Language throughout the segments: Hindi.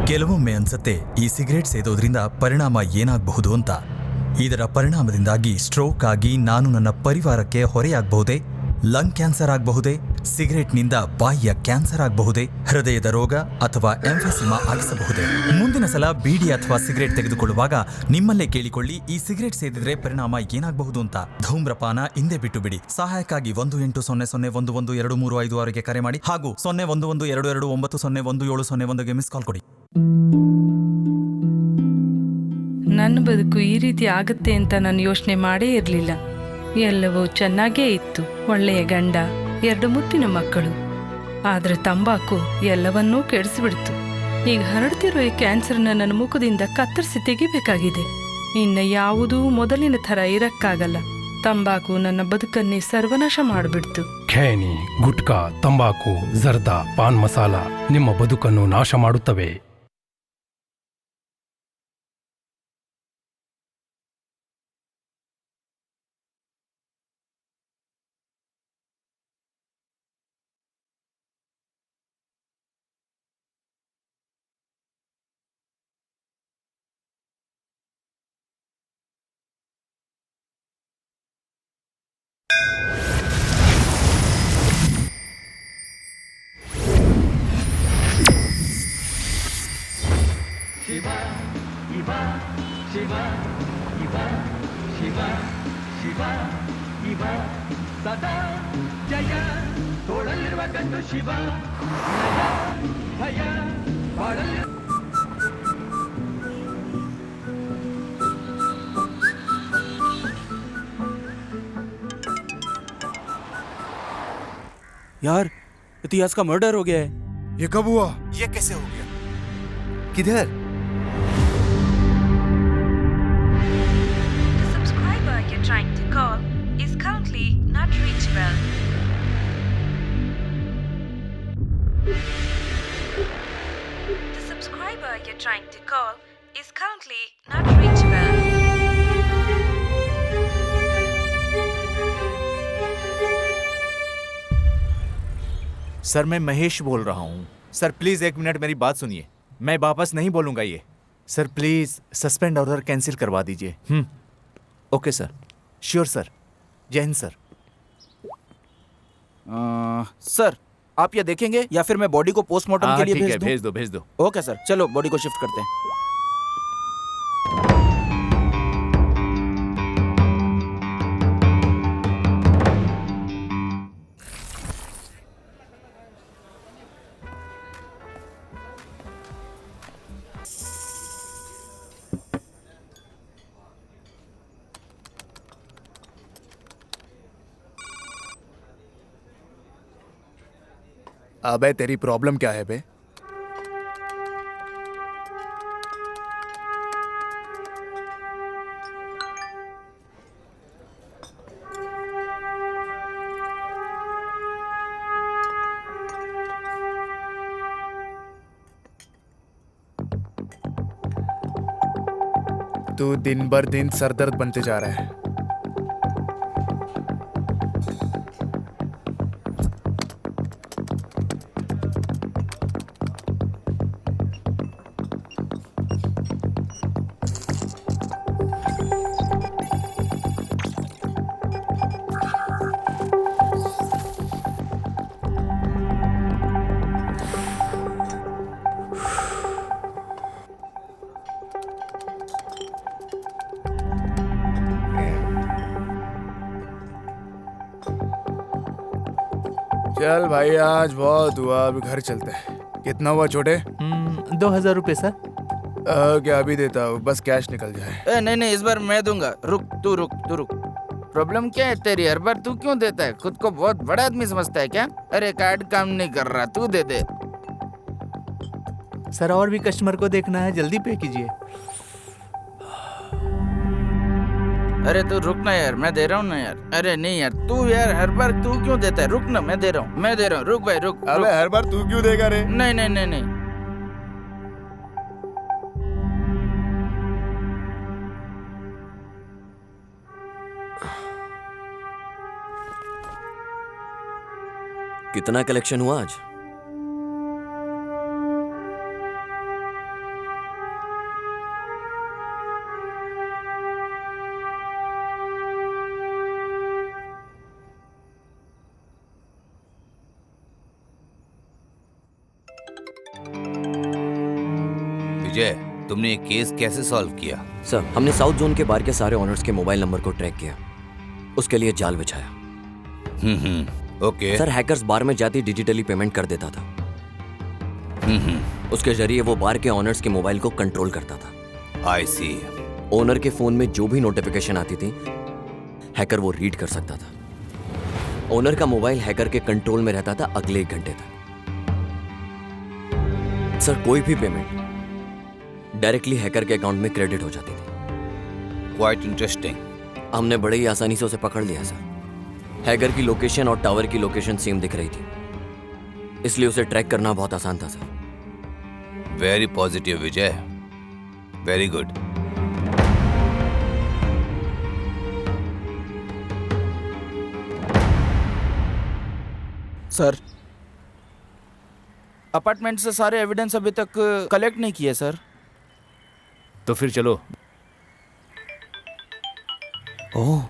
ಕೆಲವೊಮ್ಮೆ ಅನ್ಸತ್ತೆ ಈ ಸಿಗರೇಟ್ ಸೇದೋದ್ರಿಂದ ಪರಿಣಾಮ ಏನಾಗಬಹುದು ಅಂತ. ಇದರ ಪರಿಣಾಮದಿಂದಾಗಿ ಸ್ಟ್ರೋಕ್ ಆಗಿ ನಾನು ನನ್ನ ಪರಿವಾರಕ್ಕೆ ಹೊರೆಯಾಗಬಹುದೇ, ಲಂಗ್ ಕ್ಯಾನ್ಸರ್ ಆಗಬಹುದೇ, ಸಿಗರೇಟ್ನಿಂದ ಬಾಯಿಯ ಕ್ಯಾನ್ಸರ್ ಆಗಬಹುದೇ, ಹೃದಯದ ರೋಗ ಅಥವಾ ಎಂಫೆಸಿಮಾ ಆಗಿಸಬಹುದೇ? ಮುಂದಿನ ಸಲ ಬೀಡಿ ಅಥವಾ ಸಿಗರೇಟ್ ತೆಗೆದುಕೊಳ್ಳುವಾಗ ನಿಮ್ಮಲ್ಲೇ ಕೇಳಿಕೊಳ್ಳಿ, ಈ ಸಿಗರೇಟ್ ಸೇದಿದ್ರೆ ಪರಿಣಾಮ ಏನಾಗಬಹುದು ಅಂತ. ಧೂಮ್ರಪಾನ ಹಿಂದೆ ಬಿಟ್ಟು ಬಿಡಿ. ಸಹಾಯಕ್ಕಾಗಿ 1800112356ಗೆ ಕರೆ ಮಾಡಿ ಹಾಗೂ 011229011701ಗೆ ಮಿಸ್ ಕಾಲ್ ಕೊಡಿ. ನನ್ನ ಬದುಕು ಈ ರೀತಿ ಆಗುತ್ತೆ ಅಂತ ನಾನು ಯೋಚನೆ ಮಾಡೇ ಇರಲಿಲ್ಲ. ಎಲ್ಲವೂ ಚೆನ್ನಾಗೇ ಇತ್ತು. ಒಳ್ಳೆಯ ಗಂಡ, 2 ಮುತ್ತಿನ ಮಕ್ಕಳು. ಆದರೆ ತಂಬಾಕು ಎಲ್ಲವನ್ನೂ ಕೆಡಿಸಿಬಿಡ್ತು. ಈಗ ಹರಡ್ತಿರೋ ಈ ಕ್ಯಾನ್ಸರ್ನ ನನ್ನ ಮುಖದಿಂದ ಕತ್ತರಿಸಿ ತೆಗಿಬೇಕಾಗಿದೆ. ಇನ್ನು ಯಾವುದೂ ಮೊದಲಿನ ಥರ ಇರಕ್ಕಾಗಲ್ಲ. ತಂಬಾಕು ನನ್ನ ಬದುಕನ್ನೇ ಸರ್ವನಾಶ ಮಾಡಿಬಿಡ್ತು. ಖೇನಿ, ಗುಟ್ಕಾ, ತಂಬಾಕು, ಜರ್ದಾ, ಪಾನ್ ಮಸಾಲ ನಿಮ್ಮ ಬದುಕನ್ನು ನಾಶ ಮಾಡುತ್ತವೆ. यार, इतिहास का मर्डर हो गया है। ये कब हुआ? ये कैसे हो गया? किधर? The subscriber you're trying to call is currently not reachable. The subscriber you're trying to call is currently not reachable. Sir, मैं महेश बोल रहा हूँ। सर प्लीज 1 मिनट मेरी बात सुनिए। मैं वापस नहीं बोलूँगा ये। Sir please suspend order cancel करवा दीजिए। Okay sir, sure sir. जय हिंद सर। सर, आप ये देखेंगे या फिर मैं बॉडी को पोस्टमार्टम के लिए भेज दूं? भेज दो। ओके सर, चलो बॉडी को शिफ्ट करते हैं। अबे तेरी प्रॉब्लम क्या है बे? तू दिन भर दिन सरदर्द बनते जा रहा है। चल भाई, आज बहुत हुआ, अभी घर चलते हैं। कितना हुआ छोटे? 2000 रुपये सर। क्या अभी देता हूँ, बस कैश निकल जाए। नहीं, इस बार मैं दूंगा। तू रुक। प्रॉब्लम क्या है तेरी? हर बार तू क्यों देता है? खुद को बहुत बड़ा आदमी समझता है क्या? अरे कार्ड काम नहीं कर रहा, तू दे दे। सर और भी कस्टमर को देखना है, जल्दी पे कीजिए। अरे तू रुक ना यार, मैं दे रहा हूँ ना यार। अरे नहीं यार, तू यार हर बार तू क्यों देता है? रुक ना, मैं दे रहा हूँ। रुक भाई, रुक। अबे हर बार तू क्यों देगा रे? नहीं। कितना कलेक्शन हुआ आज? विजय, तुमने ये केस कैसे सॉल्व किया? सर, हमने साउथ जोन के बार के सारे ऑनर्स के मोबाइल नंबर को ट्रैक किया, उसके लिए जाल बिछाया। ओके। सर, हैकर्स बार में जाती डिजिटली पेमेंट कर देता था। उसके जरिए वो बार के ऑनर्स के मोबाइल को कंट्रोल करता था। आई सी। ओनर के फोन में जो भी नोटिफिकेशन आती थी, हैकर वो रीड कर सकता था। ओनर का मोबाइल हैकर के कंट्रोल में रहता था अगले 1 घंटे तक। सर, कोई भी पेमेंट डायरेक्टली हैकर के अकाउंट में क्रेडिट हो जाती थी। Quite interesting. हमने बड़े ही आसानी से उसे पकड़ लिया सर। हैकर की लोकेशन और टावर की लोकेशन सेम दिख रही थी, इसलिए उसे ट्रैक करना बहुत आसान था सर। वेरी पॉजिटिव विजय, वेरी गुड। सर, अपार्टमेंट से सारे एविडेंस अभी तक कलेक्ट नहीं किए सर। तो फिर चलो। ओह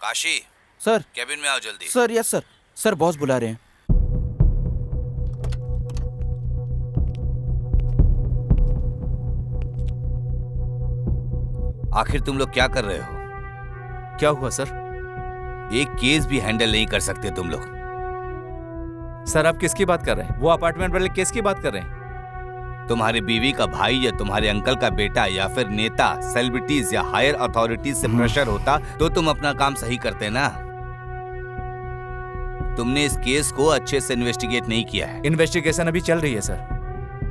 काशी, सर। कैबिन में आओ जल्दी। Sir, yes sir. Sir, boss बुला रहे हैं। आखिर तुम लोग क्या कर रहे हो? क्या हुआ सर? एक केस भी हैंडल नहीं कर सकते तुम लोग। सर, आप किसकी बात कर रहे हैं? वो अपार्टमेंट वाले केस की बात कर रहे हैं? तुम्हारी बीवी का भाई या तुम्हारे अंकल का बेटा या फिर नेता, सेलिब्रिटीज या हायर अथॉरिटीज से प्रेशर होता तो तुम अपना काम सही करते ना। तुमने इस केस को अच्छे से इन्वेस्टिगेट नहीं किया है। इन्वेस्टिगेशन अभी चल रही है सर।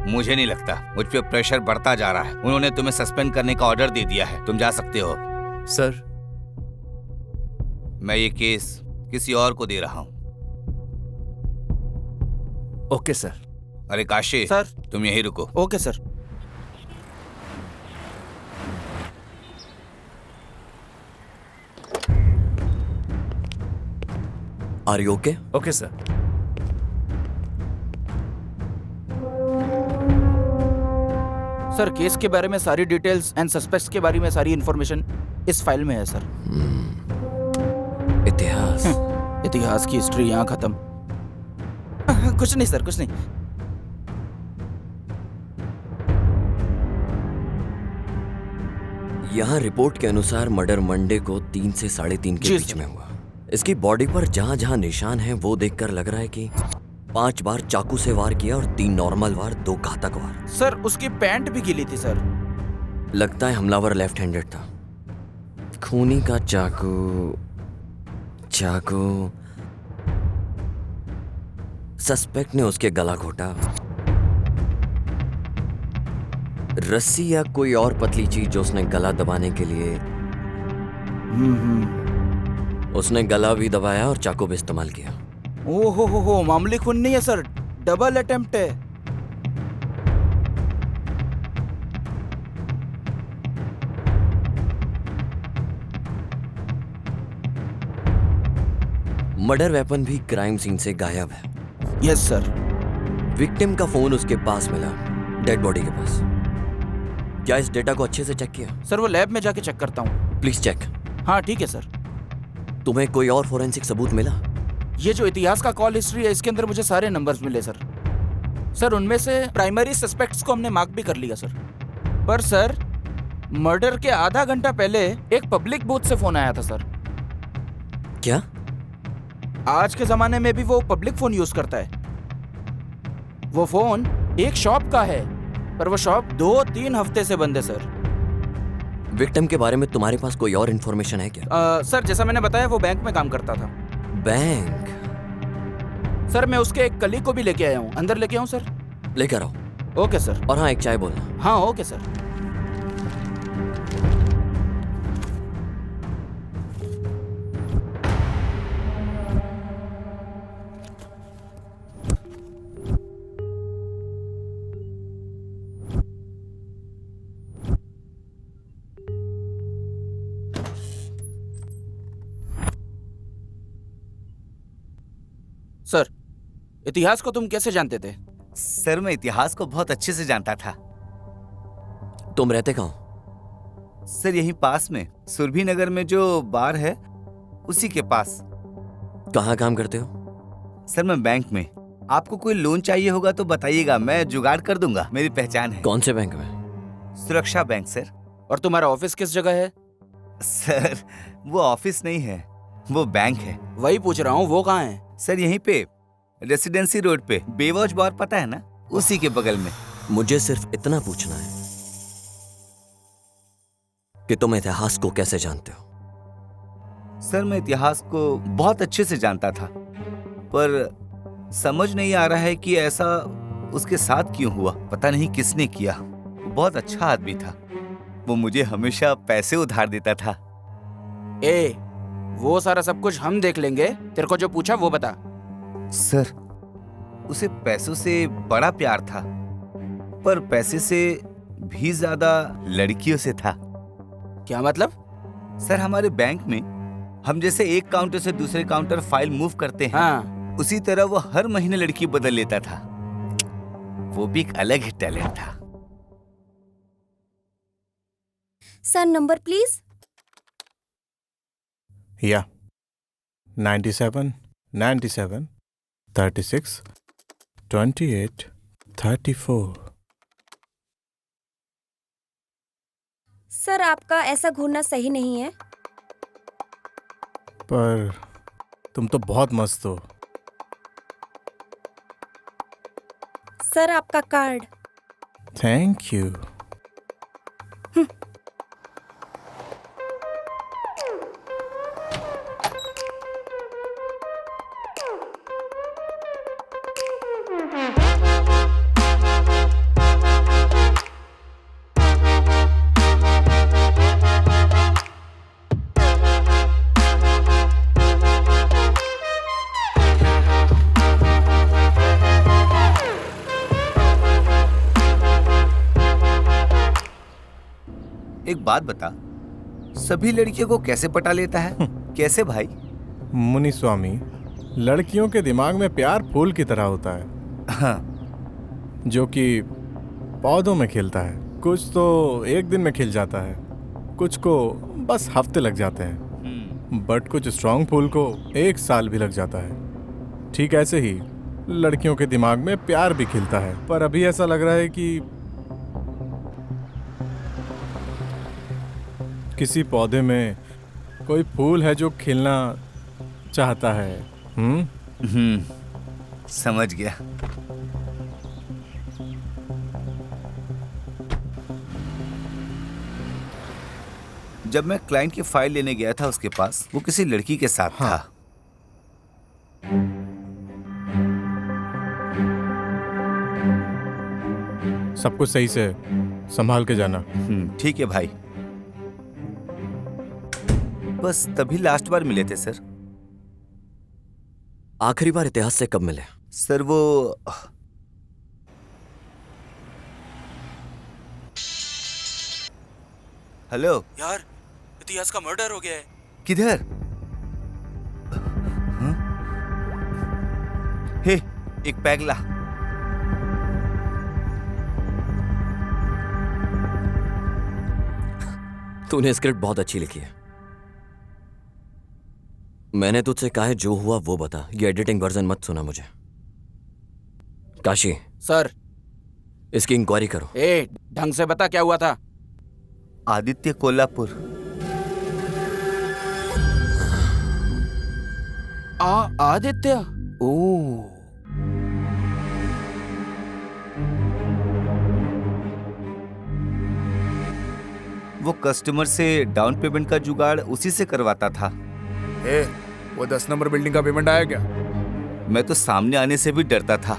मुझे नहीं लगता, मुझ पे प्रेशर बढ़ता जा रहा है। उन्होंने तुम्हें सस्पेंड करने का ऑर्डर दे दिया है, तुम जा सकते हो। सर, मैं ये केस किसी और को दे रहा हूं। Okay sir. अरे काशी सर। तुम यहीं रुको। Okay sir. Are you okay? Okay sir. Sir, case के बारे में सारी डिटेल्स एंड सस्पेक्ट्स के बारे में सारी इंफॉर्मेशन इस फाइल में है सर। इतिहास की हिस्ट्री यहाँ खत्म। कुछ नहीं सर, कुछ नहीं। यहाँ रिपोर्ट के अनुसार मर्डर मंडे को 3 से 3:30 के बीच में हुआ। इसकी बॉडी पर जहां जहां निशान हैं वो देखकर लग रहा है कि 5 बार चाकू से वार किया और 3 नॉर्मल वार, 2 घातक वार। सर, उसकी पैंट भी गीली थी सर। लगता है हमलावर लेफ्ट हैंडेड था। खूनी का चाकू सस्पेक्ट ने उसके गला घोटा। रस्सी या कोई और पतली चीज जो उसने गला दबाने के लिए उसने गला भी दबाया और चाकू भी इस्तेमाल किया। ओहो, मामूली खून नहीं है सर, डबल अटेम्प्ट है। मर्डर वेपन भी क्राइम सीन से गायब है। Yes sir. विक्टिम का फोन उसके पास मिला, डेड बॉडी के पास। क्या इस डेटा को अच्छे से चेक किया? सर, वो लैब में जाके चेक करता हूँ। Please check. हाँ ठीक है सर। तुम्हें कोई और फोरेंसिक सबूत मिला? ये जो इतिहास का कॉल हिस्ट्री है, इसके अंदर मुझे सारे नंबर्स मिले सर। सर, उनमें से प्राइमरी सस्पेक्ट्स को हमने मार्क भी कर लिया सर। पर सर, मर्डर के आधा घंटा पहले एक पब्लिक बूथ से फोन आया था सर। क्या? आज के जमाने में भी वो पब्लिक फोन यूज करता है। वो फोन एक शॉप का है, पर वो शॉप 2-3 हफ्ते से बंद है सर। विक्टिम के बारे में तुम्हारे पास कोई और इन्फॉर्मेशन है क्या? सर, जैसा मैंने बताया, वो बैंक में काम करता था। बैंक? सर, मैं उसके एक कलीग को भी लेके आया हूँ। अंदर लेके आऊँ सर? लेकर आओ। Okay sir. और हाँ, एक चाय बोलना। हाँ ओके सर। सर, इतिहास को तुम कैसे जानते थे? सर, मैं इतिहास को बहुत अच्छे से जानता था। तुम रहते कहाँ? सर, यहीं पास में सुरभि नगर में जो बार है उसी के पास। कहाँ काम करते हो? सर, मैं बैंक में। आपको कोई लोन चाहिए होगा तो बताइएगा, मैं जुगाड़ कर दूंगा, मेरी पहचान है। कौन से बैंक में? सुरक्षा बैंक सर। और तुम्हारा ऑफिस किस जगह है? सर वो ऑफिस नहीं है, वो बैंक है। वही पूछ रहा हूँ, वो कहाँ है? सर यहीं पे रेसिडेंसी रोड पे, बेवॉच बार पता है ना, उसी के बगल में। मुझे सिर्फ इतना पूछना है कि तुम इतिहास को कैसे जानते हो? सर मैं इतिहास को बहुत अच्छे से जानता था, पर समझ नहीं आ रहा है कि ऐसा उसके साथ क्यों हुआ। पता नहीं किसने किया। वो बहुत अच्छा आदमी था, वो मुझे हमेशा पैसे उधार देता था। ए, वो सारा सब कुछ हम देख लेंगे, तेरे को जो पूछा वो बता। सर उसे पैसों से बड़ा प्यार था, पर पैसे से भी ज्यादा लड़कियों से था। क्या मतलब? सर हमारे बैंक में हम जैसे एक काउंटर से दूसरे काउंटर फाइल मूव करते हैं, हाँ। उसी तरह वो हर महीने लड़की बदल लेता था। वो भी एक अलग ही टैलेंट था। Sir number please. या 97 97 36 28 34। सर आपका ऐसा घूरना सही नहीं है। पर तुम तो बहुत मस्त हो। सर आपका कार्ड। Thank you. एक बात बता, सभी लड़कियों को कैसे पटा लेता है? कैसे भाई? मुनि स्वामी, लड़कियों के दिमाग में प्यार फूल की तरह होता है, हाँ। जो कि पौधों में खिलता है। कुछ तो एक दिन में खिल जाता है, कुछ को बस हफ्ते लग जाते हैं, बट कुछ स्ट्रांग फूल को 1 साल भी लग जाता है। ठीक ऐसे ही लड़कियों के दिमाग में प्यार भी खिलता है, पर अभी ऐसा लग रहा है कि किसी पौधे में कोई फूल है जो खिलना चाहता है। समझ गया। जब मैं क्लाइंट की फाइल लेने गया था उसके पास, वो किसी लड़की के साथ था। सब कुछ सही से संभाल के जाना। ठीक है भाई। बस तभी लास्ट बार मिले थे सर। आखिरी बार इतिहास से कब मिले? सर वो हेलो यार, इतिहास का मर्डर हो गया है। किधर? हे, एक पैग ला। तूने स्क्रिप्ट बहुत अच्छी लिखी है। मैंने तुझसे कहा है जो हुआ वो बता, ये एडिटिंग वर्जन मत सुना मुझे। काशी सर, इसकी इंक्वायरी करो। ए, ढंग से बता क्या हुआ था। आदित्य कोल्हापुर। आदित्य? ओ, वो कस्टमर से डाउन पेमेंट का जुगाड़ उसी से करवाता था। वो 10 नंबर बिल्डिंग का पेमेंट आया क्या? मैं तो सामने आने से भी डरता था।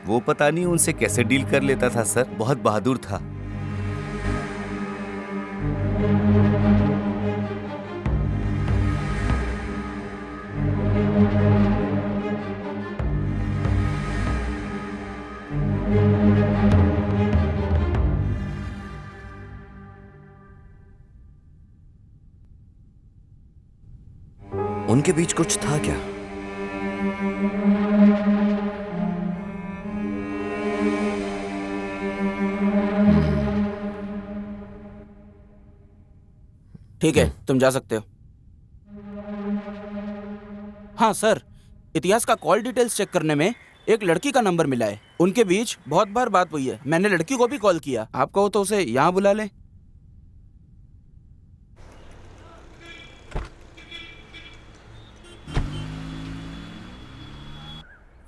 वो पता नहीं उनसे कैसे डील कर लेता था सर, बहुत बहादुर था। उनके बीच कुछ था क्या? ठीक है, तुम जा सकते हो। हाँ सर, इतिहास का कॉल डिटेल्स चेक करने में एक लड़की का नंबर मिला है, उनके बीच बहुत बार बात हुई है। मैंने लड़की को भी कॉल किया, आप कहो तो उसे यहाँ बुला लें।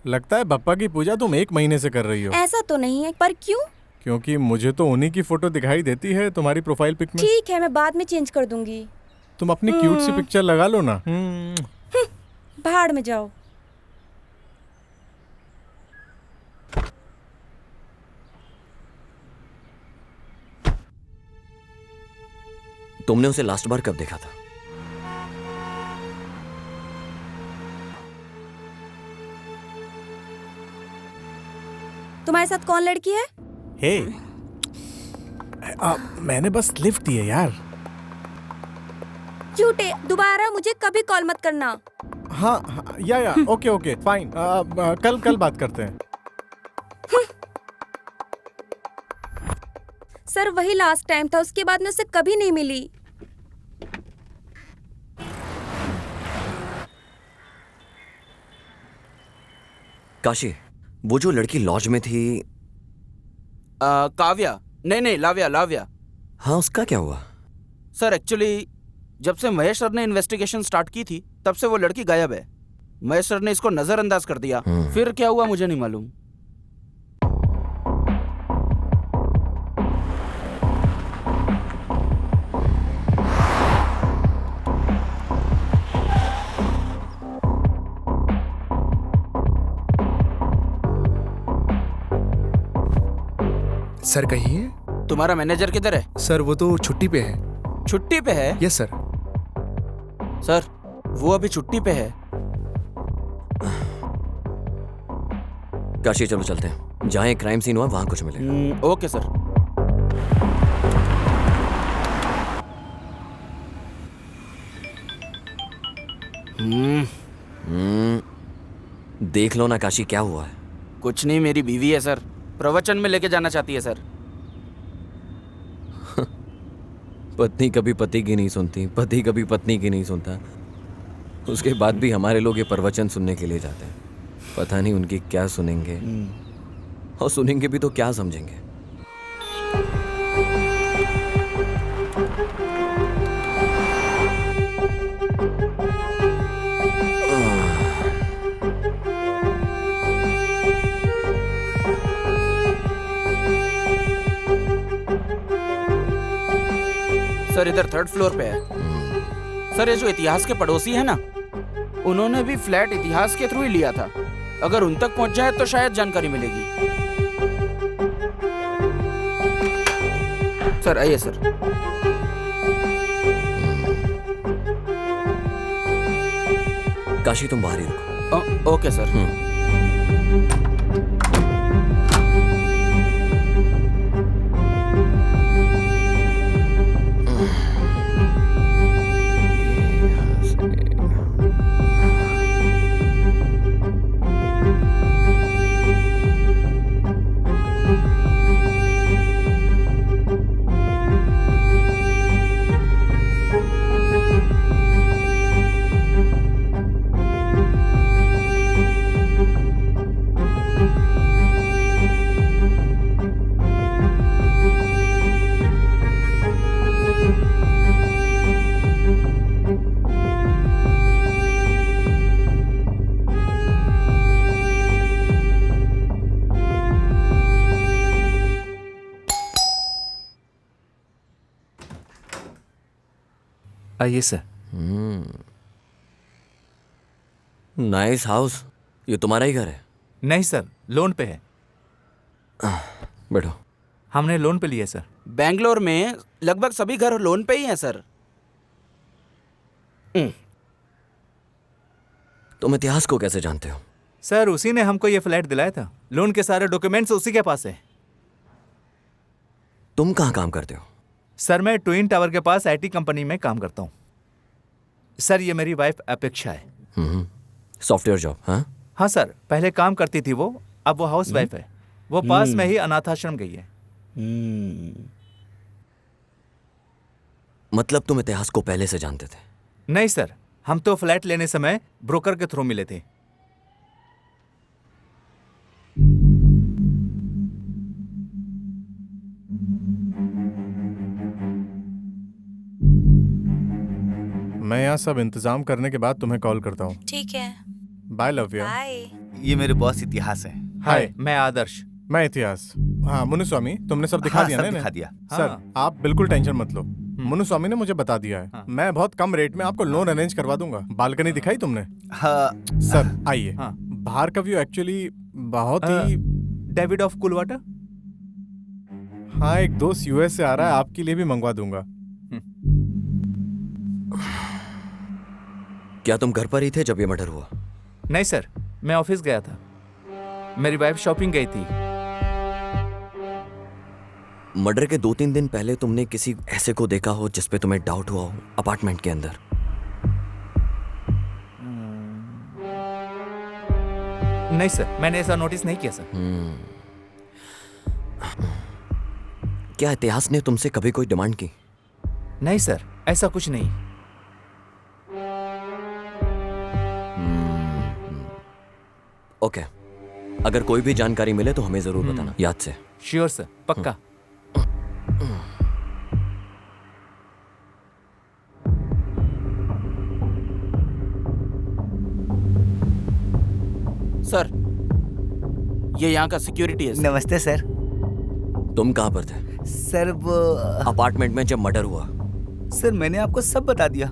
लगता है बप्पा की पूजा तुम 1 महीने से कर रही हो। ऐसा तो नहीं है, पर क्यों? क्योंकि मुझे तो उन्हीं की फोटो दिखाई देती है तुम्हारी प्रोफाइल पिक में। ठीक है, मैं बाद में चेंज कर दूंगी। तुम अपनी क्यूट सी पिक्चर लगा लो ना। भाड़ में जाओ। तुमने उसे लास्ट बार कब देखा था? तुम्हारे साथ कौन लड़की है? हे, मैंने बस लिफ्ट दी है यार। झूठे, दोबारा मुझे कभी कॉल मत करना। हाँ, या ओके ओके फाइन। कल बात करते हैं। सर वही लास्ट टाइम था, उसके बाद मैं उससे कभी नहीं मिली। काशी, वो जो लड़की लॉज में थी, काव्या, नहीं लाव्या लाव्या। हाँ, उसका क्या हुआ? सर एक्चुअली जब से महेश सर ने इन्वेस्टिगेशन स्टार्ट की थी तब से वो लड़की गायब है। महेश सर ने इसको नजरअंदाज कर दिया, फिर क्या हुआ मुझे नहीं मालूम। सर कहिए। तुम्हारा मैनेजर किधर है? सर वो तो छुट्टी पे है। छुट्टी पे है? Yes sir. सर वो अभी छुट्टी पे है। काशी चलो चलते हैं, जहाँ एक क्राइम सीन हुआ वहां कुछ मिले। Okay sir. देख लो ना काशी, क्या हुआ है? कुछ नहीं, मेरी बीवी है सर, प्रवचन में लेके जाना चाहती है सर। पत्नी कभी पति की नहीं सुनती, पति कभी पत्नी की नहीं सुनता। उसके बाद भी हमारे लोग ये प्रवचन सुनने के लिए जाते हैं। पता नहीं उनकी क्या सुनेंगे, और सुनेंगे भी तो क्या समझेंगे। सर इधर 3rd फ्लोर पे है। सर ये जो इतिहास के पड़ोसी है ना, उन्होंने भी फ्लैट इतिहास के थ्रू ही लिया था। अगर उन तक पहुंच जाए तो शायद जानकारी मिलेगी। सर आइए सर। काशी तुम बाहर ही रुको। Okay sir. आइए सर। Nice house. ये तुम्हारा ही घर है? नहीं सर, लोन पे है। बैठो। हमने लोन पे लिया सर। बेंगलोर में लगभग सभी घर लोन पे ही हैं सर। तुम इतिहास को कैसे जानते हो? सर उसी ने हमको ये फ्लैट दिलाया था। लोन के सारे डॉक्यूमेंट्स उसी के पास है। तुम कहाँ काम करते हो? सर मैं ट्विन टावर के पास आईटी कंपनी में काम करता हूँ। सर ये मेरी वाइफ अपेक्षा है। Software job? हाँ हाँ सर, पहले काम करती थी वो, अब वो हाउस वाइफ है। वो पास में ही अनाथाश्रम गई है। मतलब तुम इतिहास को पहले से जानते थे? नहीं सर, हम तो फ्लैट लेने समय ब्रोकर के थ्रू मिले थे। मैं यहाँ सब इंतजाम करने के बाद तुम्हें कॉल करता हूँ। ठीक है, बाय लव्या। बाय। ये मेरे बॉस इतिहास है। हाय, मैं आदर्श। मैं इतिहास। हाँ मुनुस्वामी, तुमने सब दिखा हाँ, दिया सब ना दिखा इन्हें? दिया। सर हाँ। आप बिल्कुल टेंशन मत लो, मुनुस्वामी ने मुझे बता दिया है। मैं बहुत कम रेट में आपको लोन अरेंज करवा दूंगा। बालकनी दिखाई तुमने? हाँ सर आइए। हाँ। बाहर का व्यू एक्चुअली बहुत ही डेविड ऑफ कुलवाटा। हाँ, एक दोस्त यूएस से आ रहा है, आपके लिए भी मंगवा दूंगा। क्या तुम घर पर ही थे जब ये मर्डर हुआ? नहीं सर, मैं ऑफिस गया था। मेरी वाइफ शॉपिंग गई थी। मर्डर के 2-3 दिन पहले तुमने किसी ऐसे को देखा हो जिस पे तुम्हें डाउट हुआ हो अपार्टमेंट के अंदर? नहीं सर, मैंने ऐसा नोटिस नहीं किया सर। क्या इतिहास ने तुमसे कभी कोई डिमांड की? नहीं सर, ऐसा कुछ नहीं। ओके, अगर कोई भी जानकारी मिले तो हमें जरूर बताना, याद से। श्योर सर, पक्का। सर, ये यहाँ का सिक्योरिटी है सर। नमस्ते सर। तुम कहाँ पर थे? सर वो अपार्टमेंट में जब मर्डर हुआ। सर मैंने आपको सब बता दिया।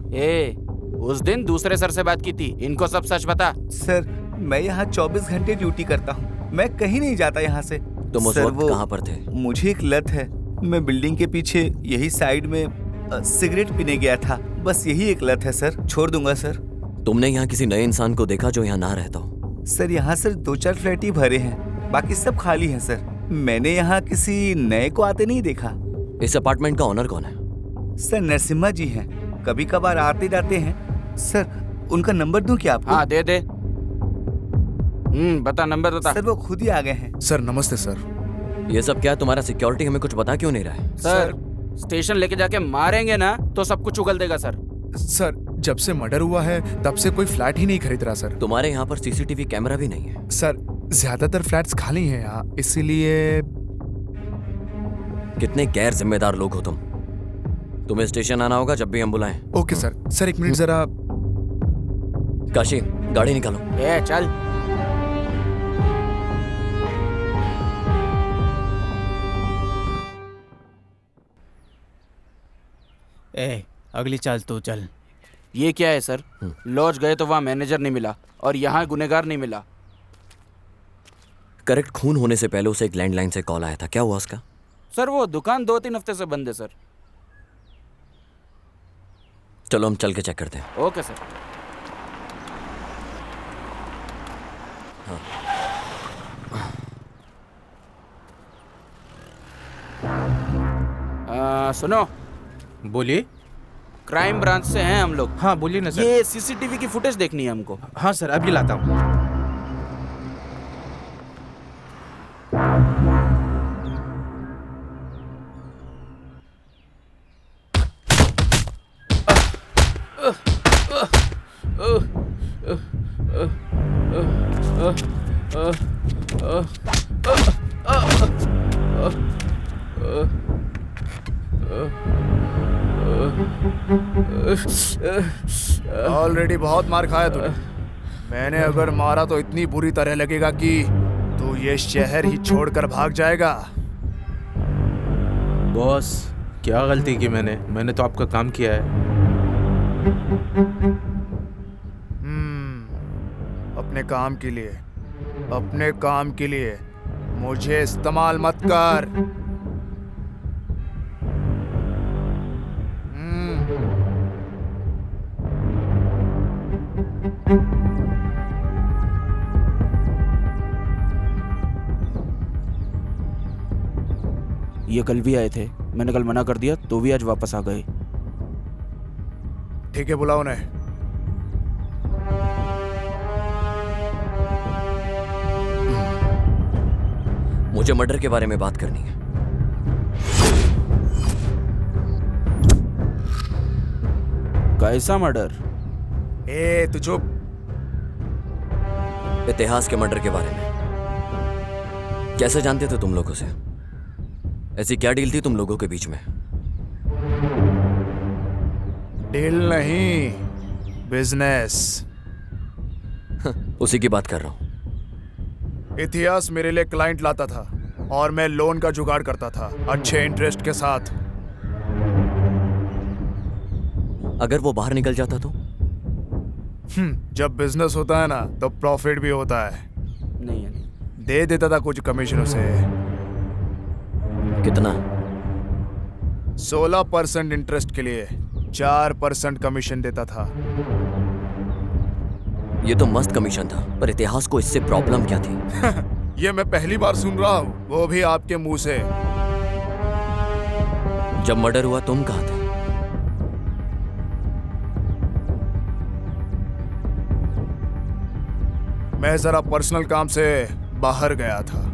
उस दिन दूसरे सर से बात की थी, इनको सब सच बता। सर मैं यहाँ 24 घंटे ड्यूटी करता हूँ, मैं कहीं नहीं जाता यहाँ से। तुम उस सर, वक्त वो कहाँ पर थे? मुझे एक लत है, मैं बिल्डिंग के पीछे यही साइड में सिगरेट पीने गया था, बस यही एक लत है सर। छोड़ दूंगा सर। तुमने यहाँ किसी नए इंसान को देखा जो यहाँ ना रहता हो? सर यहाँ सर 2-4 फ्लैट ही भरे हैं, बाकी सब खाली हैं सर। मैंने यहाँ किसी नए को आते नहीं देखा। इस अपार्टमेंट का ओनर कौन है? सर नरसिम्हा जी हैं, कभी कभार आते जाते हैं। सर उनका नंबर दूं क्या आपको? हाँ दे दे। बता, नंबर बता। सर वो खुद ही आ गए हैं। सर नमस्ते सर। ये सब क्या, तुम्हारा सिक्योरिटी हमें कुछ बता क्यों नहीं रहा है? सर स्टेशन लेके जाके मारेंगे ना तो सब कुछ उगल देगा सर। सर जब से मर्डर हुआ है तब से कोई फ्लैट ही नहीं खरीद रहा सर। तुम्हारे यहाँ पर सीसीटीवी कैमरा भी नहीं है? सर ज्यादातर फ्लैट्स खाली हैं यहाँ, इसीलिए। कितने गैर जिम्मेदार लोग हो तुम। तुम्हें स्टेशन आना होगा जब भी हम बुलाएं। Okay sir. सर एक मिनट जरा। काशी, गाड़ी निकालो। चल। अगली चाल तो चल। ये क्या है सर? लॉज गए तो वहाँ मैनेजर नहीं मिला और यहाँ गुनेगार नहीं मिला। करेक्ट, खून होने से पहले उसे एक लैंडलाइन से कॉल आया था, क्या हुआ उसका? सर वो दुकान 2-3 हफ्ते से बंद है सर। चलो हम चल के चेक करते हैं। Okay sir. सुनो। बोलिए। क्राइम ब्रांच से हैं हम लोग। हाँ बोलिए ना सर। ये सीसीटीवी की फुटेज देखनी है हमको। हाँ सर, अभी लाता हूँ। ऑलरेडी बहुत मार खाया तूने। मैंने अगर मारा तो इतनी बुरी तरह लगेगा कि तू ये शहर ही छोड़कर भाग जाएगा। बॉस क्या गलती की मैंने तो आपका काम किया है। अपने काम के लिए मुझे इस्तेमाल मत कर। ये कल भी आए थे, मैंने कल मना कर दिया तो भी आज वापस आ गए। ठीक है, बुलाओ उन्हें। मुझे मर्डर के बारे में बात करनी है। कैसा मर्डर? तू चुप। इतिहास के मर्डर के बारे में। कैसे जानते थे तुम लोग उसे? ऐसी क्या डील थी तुम लोगों के बीच में? डील नहीं, बिजनेस। उसी की बात कर रहा हूँ। इतिहास मेरे लिए क्लाइंट लाता था और मैं लोन का जुगाड़ करता था, अच्छे इंटरेस्ट के साथ। अगर वो बाहर निकल जाता तो? जब बिजनेस होता है ना तो प्रॉफिट भी होता है। नहीं है। दे देता था कुछ कमीशन उसे। कितना? 16% इंटरेस्ट के लिए 4% कमीशन देता था। ये तो मस्त कमीशन था, पर इतिहास को इससे प्रॉब्लम क्या थी? ये मैं पहली बार सुन रहा हूँ, वो भी आपके मुंह से। जब मर्डर हुआ तुम कहाँ थे? मैं जरा पर्सनल काम से बाहर गया था।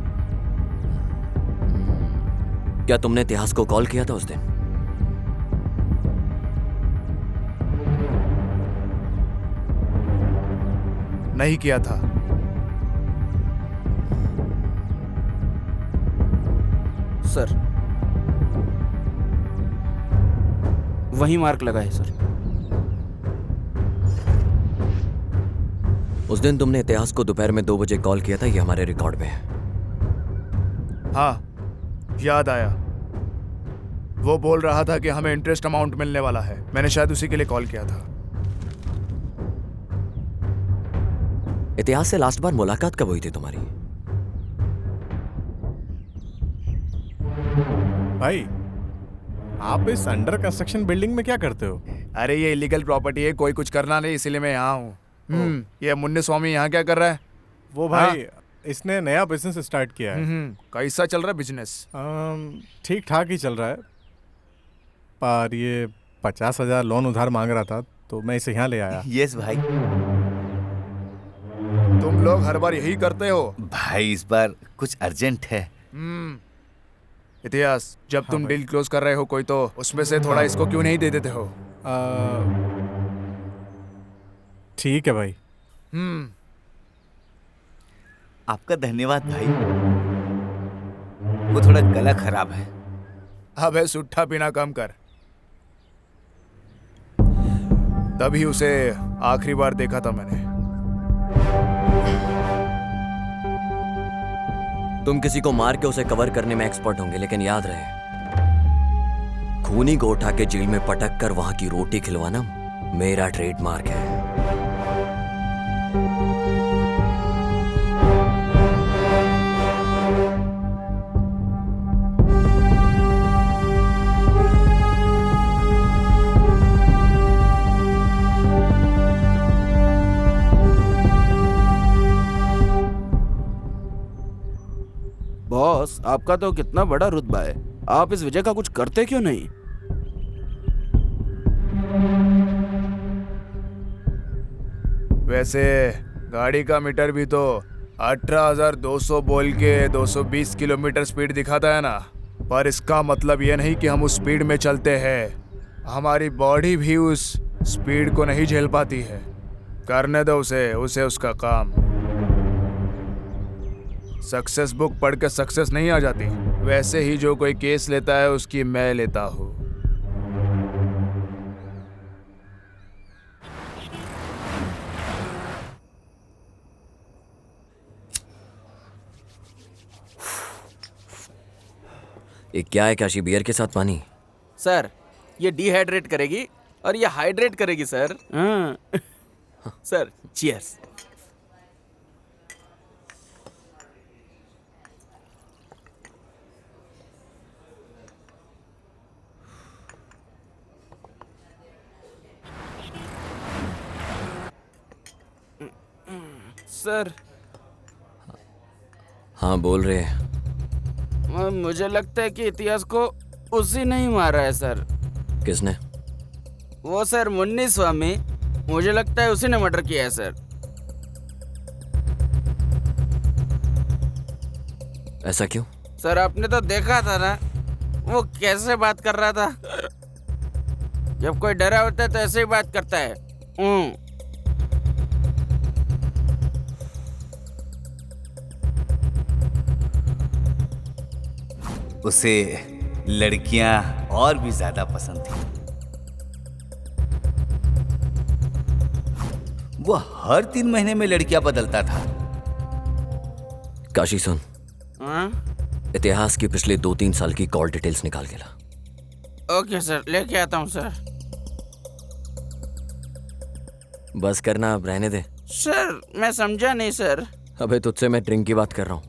क्या तुमने इतिहास को कॉल किया था उस दिन? नहीं किया था। सर वही मार्क लगा है सर। उस दिन तुमने इतिहास को दोपहर में 2 बजे कॉल किया था, ये हमारे रिकॉर्ड में है। हाँ, याद आया। वो बोल रहा था कि हमें इंटरेस्ट अमाउंट मिलने वाला है। मैंने शायद उसी के लिए कॉल किया था। इतिहास से लास्ट बार मुलाकात कब हुई थी तुम्हारी? भाई, आप इस अंडर कंस्ट्रक्शन बिल्डिंग में क्या करते हो? अरे ये इलीगल प्रॉपर्टी है, कोई कुछ करना नहीं, इसीलिए मैं यहाँ हूँ। ये मुन्नी स्वामी यहाँ क्या कर रहा है? वो भाई इसने नया बिजनेस स्टार्ट किया है। कैसा चल रहा है बिजनेस? ठीक ठाक ही चल रहा है, पर ये 50,000 लोन उधार मांग रहा था तो मैं इसे यहाँ ले आया। यस भाई। तुम लोग हर बार यही करते हो भाई, इस बार कुछ अर्जेंट है। इतिहास, जब तुम डील क्लोज कर रहे हो कोई, तो उसमें से थोड़ा इसको क्यों नहीं दे देते हो? ठीक है भाई। आपका धन्यवाद भाई। वो थोड़ा गला खराब है। अबे सुट्ठा पीना कम कर। तभी उसे आखिरी बार देखा था मैंने। तुम किसी को मार के उसे कवर करने में एक्सपर्ट होंगे, लेकिन याद रहे, खूनी को उठा के जेल में पटक कर वहां की रोटी खिलवाना मेरा ट्रेडमार्क है। बॉस, आपका तो कितना बड़ा रुतबा है, आप इस वजह का कुछ करते क्यों नहीं? वैसे गाड़ी का मीटर भी तो 18,200 बोल के 220 किलोमीटर स्पीड दिखाता है ना, पर इसका मतलब यह नहीं कि हम उस स्पीड में चलते हैं। हमारी बॉडी भी उस स्पीड को नहीं झेल पाती है। करने दो उसे उसका काम। सक्सेस बुक पढ़ के सक्सेस नहीं आ जाती, वैसे ही जो कोई केस लेता है उसकी मैं लेता हूँ। ये क्या है काशी? बियर के साथ पानी? सर, ये डिहाइड्रेट करेगी और ये हाइड्रेट करेगी सर। Sir, cheers. सर। हाँ, बोल रहे हैं। मुझे लगता है कि इतिहास को उसी ने ही मारा है सर। किसने? वो सर मुन्नी स्वामी, मुझे लगता है उसी ने मर्डर किया है सर। ऐसा क्यों? सर आपने तो देखा था ना, वो कैसे बात कर रहा था। जब कोई डरा होता है तो ऐसे ही बात करता है। उसे लड़कियां और भी ज्यादा पसंद थी। वो हर 3 महीने में लड़कियां बदलता था। काशी सुन, हाँ? इतिहास की पिछले 2-3 साल की कॉल डिटेल्स निकाल के ला। ओके सर, लेके आता हूँ सर। बस करना, अब रहने दे। सर मैं समझा नहीं सर। अबे तुझसे मैं ड्रिंक की बात कर रहा हूँ।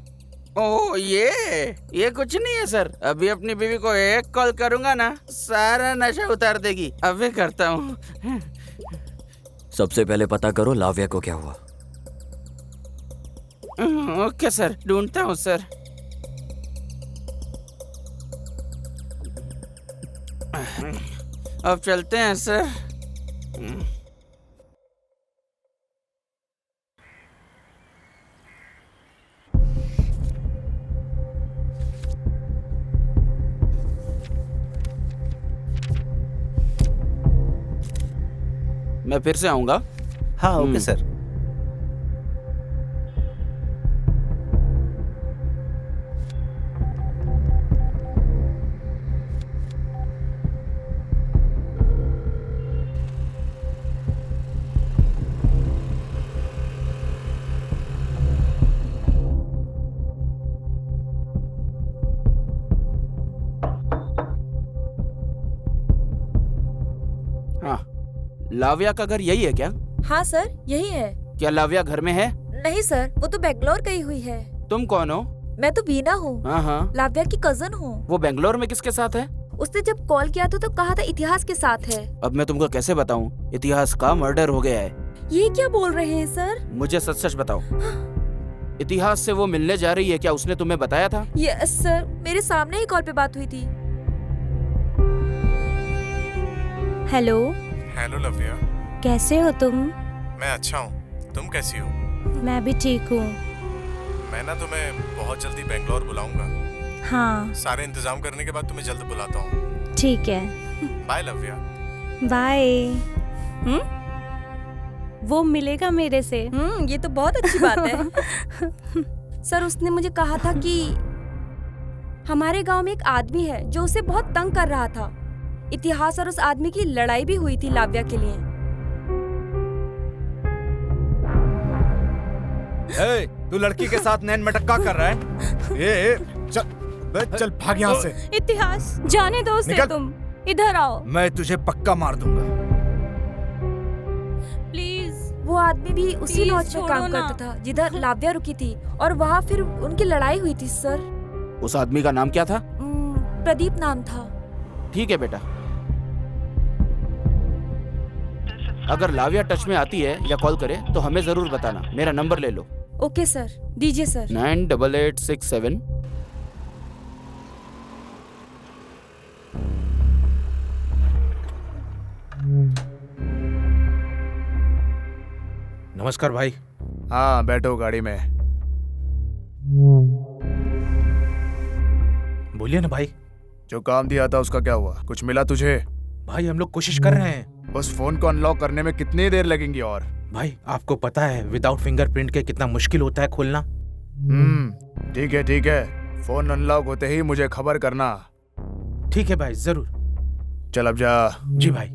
ओह ये कुछ नहीं है सर। अभी अपनी बीवी को एक कॉल करूंगा ना, सारा नशा उतार देगी। अभी करता हूँ। सबसे पहले पता करो लाव्या को क्या हुआ। ओके सर, ढूंढता हूँ सर। अब चलते हैं सर। मैं फिर से आऊंगा। हाँ ओके सर। हाँ, लाव्या का घर यही है क्या? हाँ सर, यही है। क्या लाव्या घर में है? नहीं सर, वो तो बेंगलोर गई हुई है। तुम कौन हो? मैं तो बीना हूँ, हाँ, लाव्या की कजन हूँ। वो बेंगलोर में किसके साथ है? उसने जब कॉल किया था तो कहा था इतिहास के साथ है। अब मैं तुमको कैसे बताऊं? इतिहास का मर्डर हो गया है। ये क्या बोल रहे हैं सर? मुझे सच सच बताओ, इतिहास से वो मिलने जा रही है क्या? उसने तुम्हें बताया था? यस सर, मेरे सामने ही कॉल पे बात हुई थी। हेलो। हेलो लव्या, कैसे हो तुम? मैं अच्छा हूँ, तुम कैसी हो? मैं भी ठीक हूँ। मैं ना तुम्हें बहुत जल्दी बेंगलोर बुलाऊंगा। हाँ सारे इंतजाम करने के बाद तुम्हें जल्द बुलाता हूँ। ठीक है, बाय लव्या। बाय। वो मिलेगा मेरे से। ये तो बहुत अच्छी बात है। सर उसने मुझे कहा था कि हमारे गांव में एक आदमी है जो उसे बहुत तंग कर रहा था। इतिहास और उस आदमी की लड़ाई भी हुई थी लाव्या के लिए। ए, तू लड़की के साथ नैन मटक्का कर रहा है? ए, चल भाग यहाँ से। इतिहास जाने दो उसे, तुम इधर आओ। मैं तुझे पक्का मार दूंगा। प्लीज। वो आदमी भी उसी लॉज में काम करता था जिधर लाव्या रुकी थी, और वहाँ फिर उनकी लड़ाई हुई थी सर। उस आदमी का नाम क्या था? प्रदीप नाम था। ठीक है बेटा, अगर लाव्या टच में आती है या कॉल करे तो हमें जरूर बताना। मेरा नंबर ले लो। ओके सर, दीजिए सर। 98867। नमस्कार भाई। हाँ बैठो गाड़ी में। बोलिए ना भाई। जो काम दिया था उसका क्या हुआ? कुछ मिला तुझे? भाई हम लोग कोशिश कर रहे हैं। उस फोन को अनलॉक करने में कितनी देर लगेंगी? और भाई आपको पता है विदाउट फिंगरप्रिंट के कितना मुश्किल होता है खोलना। ठीक है ठीक है, फोन अनलॉक होते ही मुझे खबर करना। ठीक है भाई, जरूर। चल अब जा। जी भाई।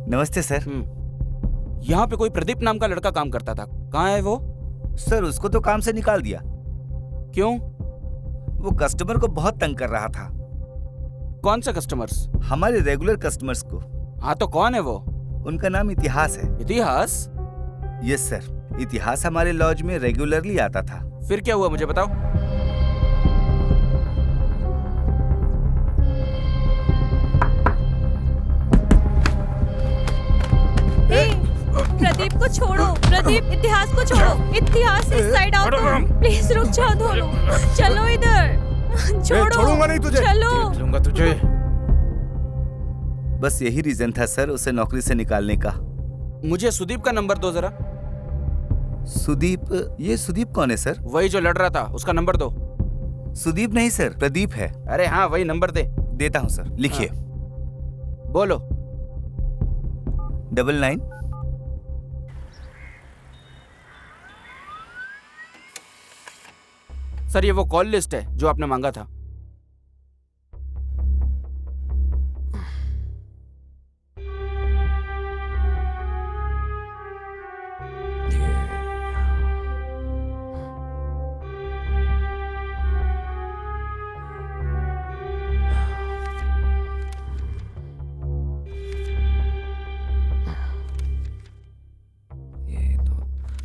नमस्ते सर। यहाँ पे कोई प्रदीप नाम का लड़का काम करता था, कहाँ है वो? सर उसको तो काम से निकाल दिया। क्यों? वो कस्टमर को बहुत तंग कर रहा था। कौन सा कस्टमर्स? हमारे रेगुलर कस्टमर्स को। हाँ तो कौन है वो? उनका नाम इतिहास है। इतिहास? यस सर, इतिहास हमारे लॉज में रेगुलरली आता था। फिर क्या हुआ मुझे बताओ। प्रदीप को छोड़ो, प्रदीप इतिहास को छोड़ो। इतिहास इस साइड आओ तुम। प्लीज रुक जाओ दोनों। चलो इधर। छोड़ूंगा नहीं तुझे। चलो। लूंगा तुझे। बस यही रीजन था सर उसे नौकरी से निकालने का। मुझे सुदीप का नंबर दो जरा। सुदीप? ये सुदीप कौन है सर? वही जो लड़ रहा था, उसका नंबर दो। सुदीप नहीं सर, प्रदीप है। अरे हाँ वही, नंबर दे। देता हूँ सर, लिखिए। बोलो। 99। सर ये वो कॉल लिस्ट है जो आपने मांगा था।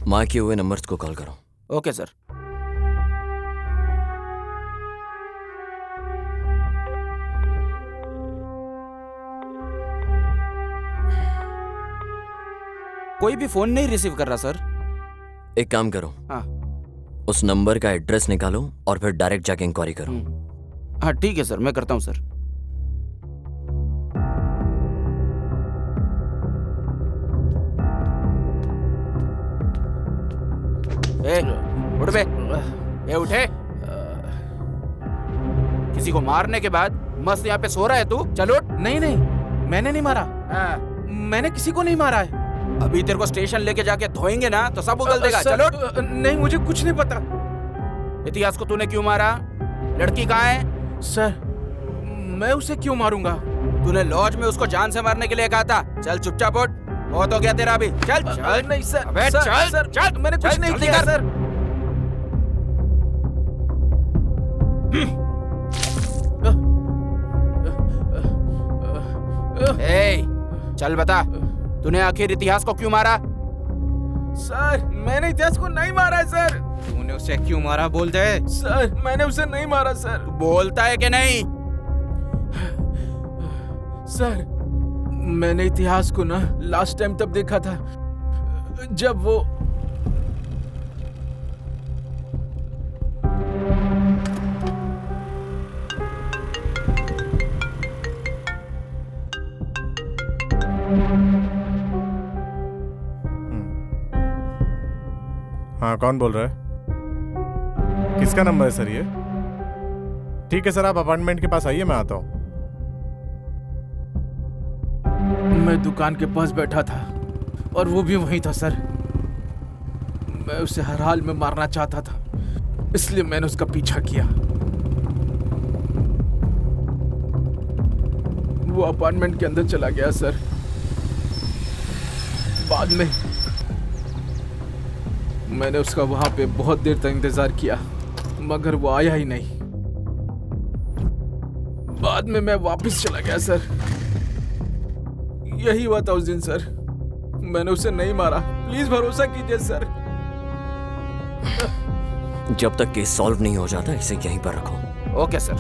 माँ किए हुए नंबर्स को कॉल करो। Okay sir. कोई भी फोन नहीं रिसीव कर रहा सर। एक काम करो, हाँ उस नंबर का एड्रेस निकालो और फिर डायरेक्ट जाके इंक्वायरी करो। हाँ ठीक है सर, मैं करता हूँ सर। ए, उठ बे। ए, उठे। किसी को मारने के बाद मस्त यहाँ पे सो रहा है तू? चल उठ। नहीं नहीं, मैंने नहीं मारा। मैंने किसी को नहीं मारा है। अभी तेरे को स्टेशन लेके जाके धोएंगे ना तो सब उगल देगा। चल उठ। नहीं, मुझे कुछ नहीं पता। इतिहास को तूने क्यों मारा? लड़की कहाँ है? सर, मैं उसे क्यों मारूंगा? तूने लॉज में उसको जान से मारने के लिए कहा था। चल चुपचाप उठ। बहुत हो गया तेरा अभी। चल चल। नहीं सर। अबे सर, चल सर, चल। मैंने कुछ नहीं किया सर। ए, चल बता, तूने आखिर इतिहास को क्यों मारा? सर, मैंने इतिहास को नहीं मारा है सर। तूने उसे क्यों मारा बोल दे। सर, मैंने उसे नहीं मारा सर। तू बोलता है कि नहीं? सर, मैंने इतिहास को ना लास्ट टाइम तब देखा था जब वो हाँ, कौन बोल रहा है? किसका नंबर है सर ये? ठीक है सर, आप अपार्टमेंट के पास आइए, मैं आता हूँ। मैं दुकान के पास बैठा था और वो भी वहीं था सर। मैं उसे हर हाल में मारना चाहता था, इसलिए मैंने उसका पीछा किया। वो अपार्टमेंट के अंदर चला गया सर। बाद में मैंने उसका वहां पे बहुत देर तक इंतजार किया, मगर वो आया ही नहीं। बाद में मैं वापस चला गया सर। यही हुआ था उस दिन सर। मैंने उसे नहीं मारा, प्लीज भरोसा कीजिए सर। जब तक केस सॉल्व नहीं हो जाता इसे यहीं पर रखो। Okay sir.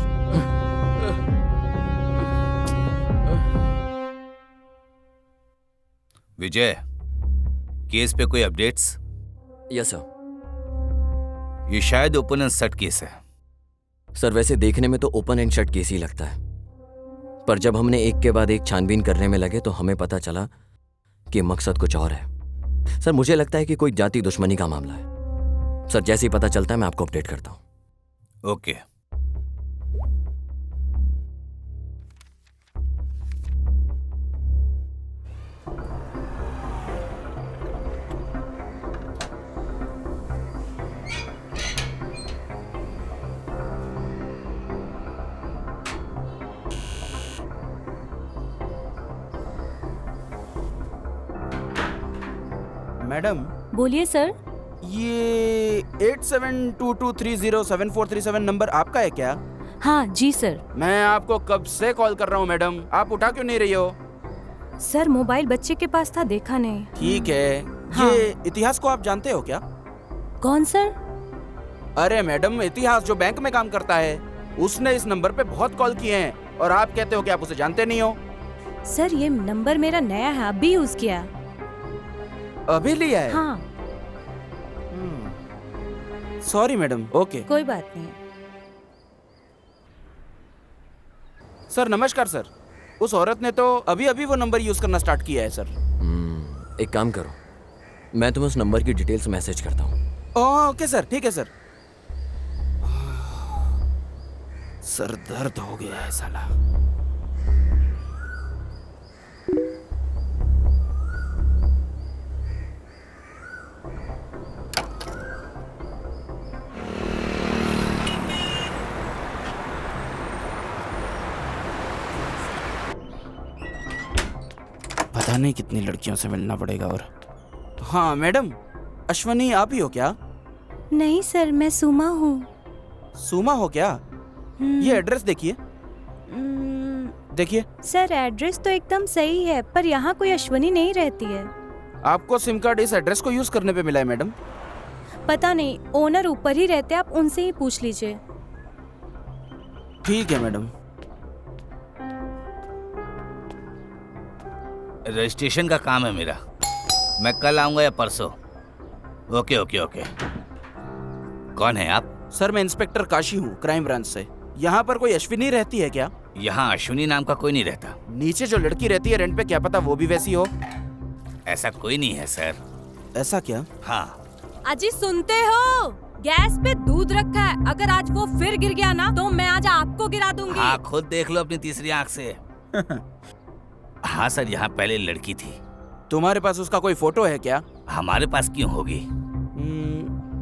विजय, केस पे कोई अपडेट्स? Yes sir. ये शायद ओपन एंड शट केस है। सर, वैसे देखने में तो ओपन एंड शट केस ही लगता है, पर जब हमने एक के बाद एक छानबीन करने में लगे तो हमें पता चला कि मकसद कुछ और है। सर, मुझे लगता है कि कोई जाति दुश्मनी का मामला है। सर, जैसे ही पता चलता है मैं आपको अपडेट करता हूँ। ओके। मैडम, बोलिए सर। ये 8722307437 नंबर आपका है क्या? हाँ जी सर। मैं आपको कब से कॉल कर रहा हूँ मैडम, आप उठा क्यों नहीं रही हो? सर, मोबाइल बच्चे के पास था, देखा नहीं। ठीक है। हाँ। ये इतिहास को आप जानते हो क्या? कौन सर? अरे मैडम, इतिहास जो बैंक में काम करता है, उसने इस नंबर पे बहुत कॉल किए हैं और आप कहते हो कि आप उसे जानते नहीं हो। सर, ये नंबर मेरा नया है, अभी यूज किया। अभी लिया है? हाँ। Sorry madam. ओके, कोई बात नहीं। सर नमस्कार सर। उस औरत ने तो अभी अभी वो नंबर यूज करना स्टार्ट किया है सर। एक काम करो, मैं तुम्हें उस नंबर की डिटेल्स मैसेज करता हूँ। ओके सर, ठीक है सर। सर दर्द हो गया है साला। पता नहीं कितनी लड़कियों से मिलना पड़ेगा। और हाँ मैडम, अश्वनी आप ही हो क्या? नहीं सर, मैं सुमा हूँ। सुमा हो क्या? ये एड्रेस देखिए। देखिए सर, एड्रेस तो एकदम सही है, पर यहाँ कोई अश्वनी नहीं रहती है। आपको सिम कार्ड इस एड्रेस को यूज करने पे मिला है मैडम? पता नहीं, ओनर ऊपर ही रहते, आप उनसे ही पूछ लीजिए। ठीक है मैडम। रजिस्ट्रेशन का काम है मेरा, मैं कल आऊंगा या परसों। Okay okay okay. कौन है आप? सर मैं इंस्पेक्टर काशी हूँ, क्राइम ब्रांच से। यहाँ पर कोई अश्विनी रहती है क्या? यहाँ अश्विनी नाम का कोई नहीं रहता। नीचे जो लड़की रहती है रेंट पे, क्या पता वो भी वैसी हो? ऐसा कोई नहीं है सर। ऐसा क्या? हाँ। अजी सुनते हो? गैस पे दूध रखा है, अगर आज वो फिर गिर गया ना तो मैं आज आपको गिरा दूंगी। हाँ, खुद देख लो अपनी तीसरी आंख से। हाँ सर, यहाँ पहले लड़की थी। तुम्हारे पास उसका कोई फोटो है क्या? हमारे पास क्यों होगी?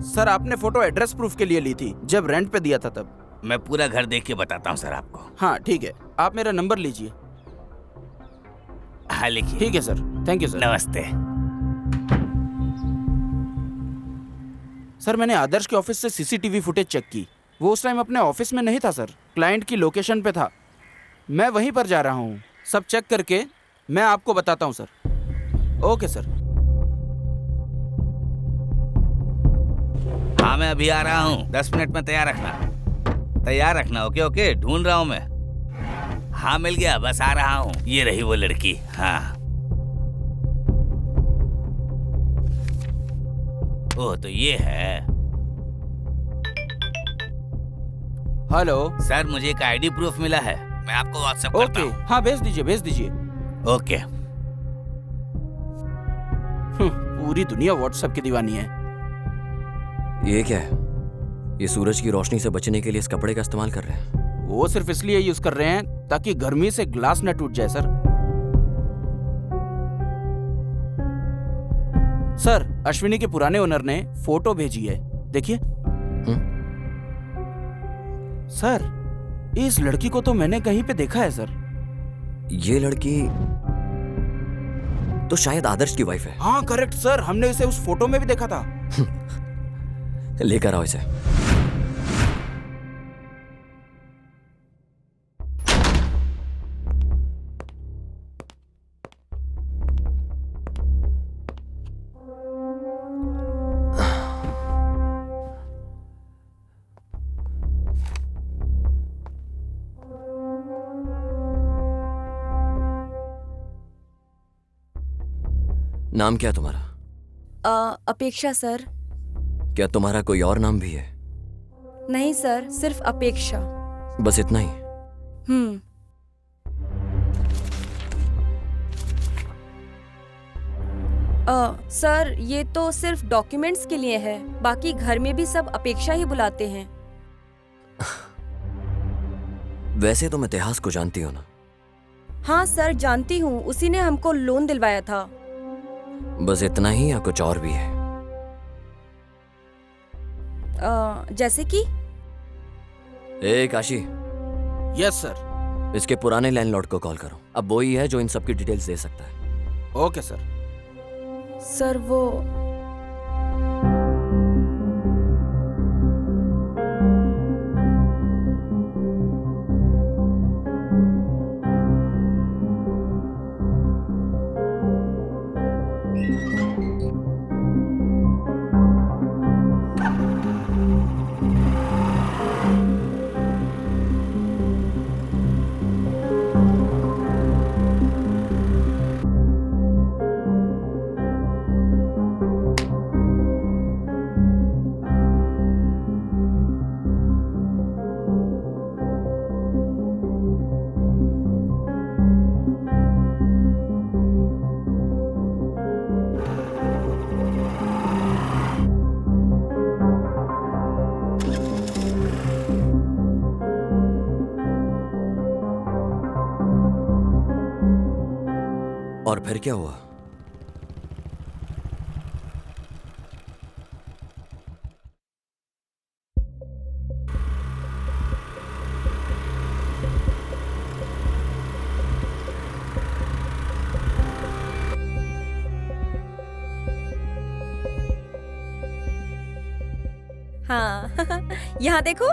सर आपने फोटो एड्रेस प्रूफ के लिए ली थी, जब रेंट पे दिया था तब। मैं पूरा घर देख के बताता हूँ सर आपको। हाँ ठीक है, आप मेरा नंबर लीजिए। हाँ लिखिए। ठीक है सर, थैंक यू सर। नमस्ते। सर मैंने आदर्श के ऑफिस से सीसीटीवी फुटेज चेक की, वो उस टाइम अपने ऑफिस में नहीं था सर, क्लाइंट की लोकेशन पे था। मैं वहीं पर जा रहा हूँ, सब चेक करके मैं आपको बताता हूँ सर। Okay sir. हाँ मैं अभी आ रहा हूँ, 10 मिनट में तैयार रखना। ओके ओके, ढूंढ रहा हूँ मैं। हाँ मिल गया, बस आ रहा हूँ। ये रही वो लड़की। हाँ। ओह तो ये है। हेलो सर, मुझे एक आईडी प्रूफ मिला है, मैं आपको व्हाट्सएप करता हूँ। हाँ भेज दीजिए। ओके। पूरी दुनिया व्हाट्सएप की दीवानी है। ये क्या है? ये सूरज की रोशनी से बचने के लिए इस कपड़े का इस्तेमाल कर रहे हैं। वो सिर्फ इसलिए यूज कर रहे हैं ताकि गर्मी से ग्लास न टूट जाए सर। सर अश्विनी के पुराने ओनर ने फोटो भेजी है, देखिए। सर इस लड़की को तो मैंने कहीं पे देखा है सर। ये लड़की तो शायद आदर्श की वाइफ है। हाँ करेक्ट सर, हमने इसे उस फोटो में भी देखा था। लेकर आओ इसे। नाम क्या है तुम्हारा? अपेक्षा सर। क्या तुम्हारा कोई और नाम भी है? नहीं सर, सिर्फ अपेक्षा। बस इतना ही? सर ये तो सिर्फ डॉक्यूमेंट्स के लिए है, बाकी घर में भी सब अपेक्षा ही बुलाते हैं। वैसे तुम इतिहास को जानती हो ना? हाँ सर जानती हूँ, उसी ने हमको लोन दिलवाया था। बस इतना ही या कुछ और भी है? जैसे कि? ए काशी। Yes sir. इसके पुराने लैंडलॉर्ड को कॉल करो, अब वो ही है जो इन सब की डिटेल्स दे सकता है। Okay sir. सर वो और फिर क्या हुआ? हाँ यहाँ देखो।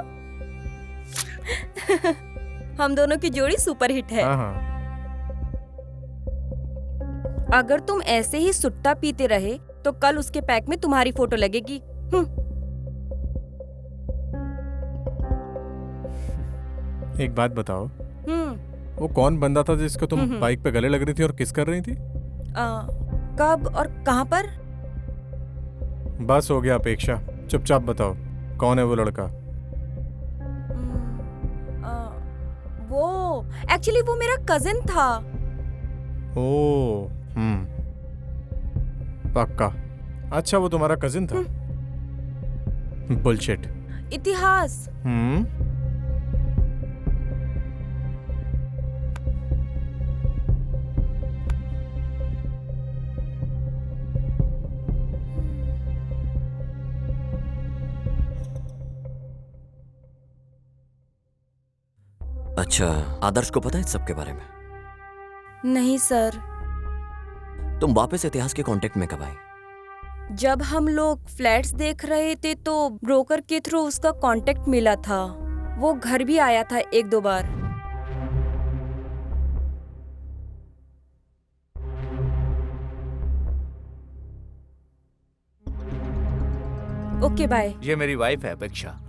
हम दोनों की जोड़ी सुपर हिट है। हाँ हाँ। अगर तुम ऐसे ही सुट्टा पीते रहे तो कल उसके पैक में तुम्हारी फोटो लगेगी। एक बात बताओ, वो कौन बंदा था जिसको तुम बाइक पे गले लग रही थी और किस कर रही थी? कब और कहाँ पर? बस हो गया अपेक्षा, चुपचाप बताओ कौन है वो लड़का? वो एक्चुअली वो मेरा कजिन था। ओ पक्का। अच्छा वो तुम्हारा कजिन था? बुलशिट। इतिहास। अच्छा, आदर्श को पता है इस सब के बारे में? नहीं सर। तुम वापस इतिहास के कांटेक्ट में कब आई? जब हम लोग फ्लैट्स देख रहे थे तो ब्रोकर के थ्रू उसका कांटेक्ट मिला था। वो घर भी आया था 1-2 बार। Okay bye. ये मेरी वाइफ है अपेक्षा।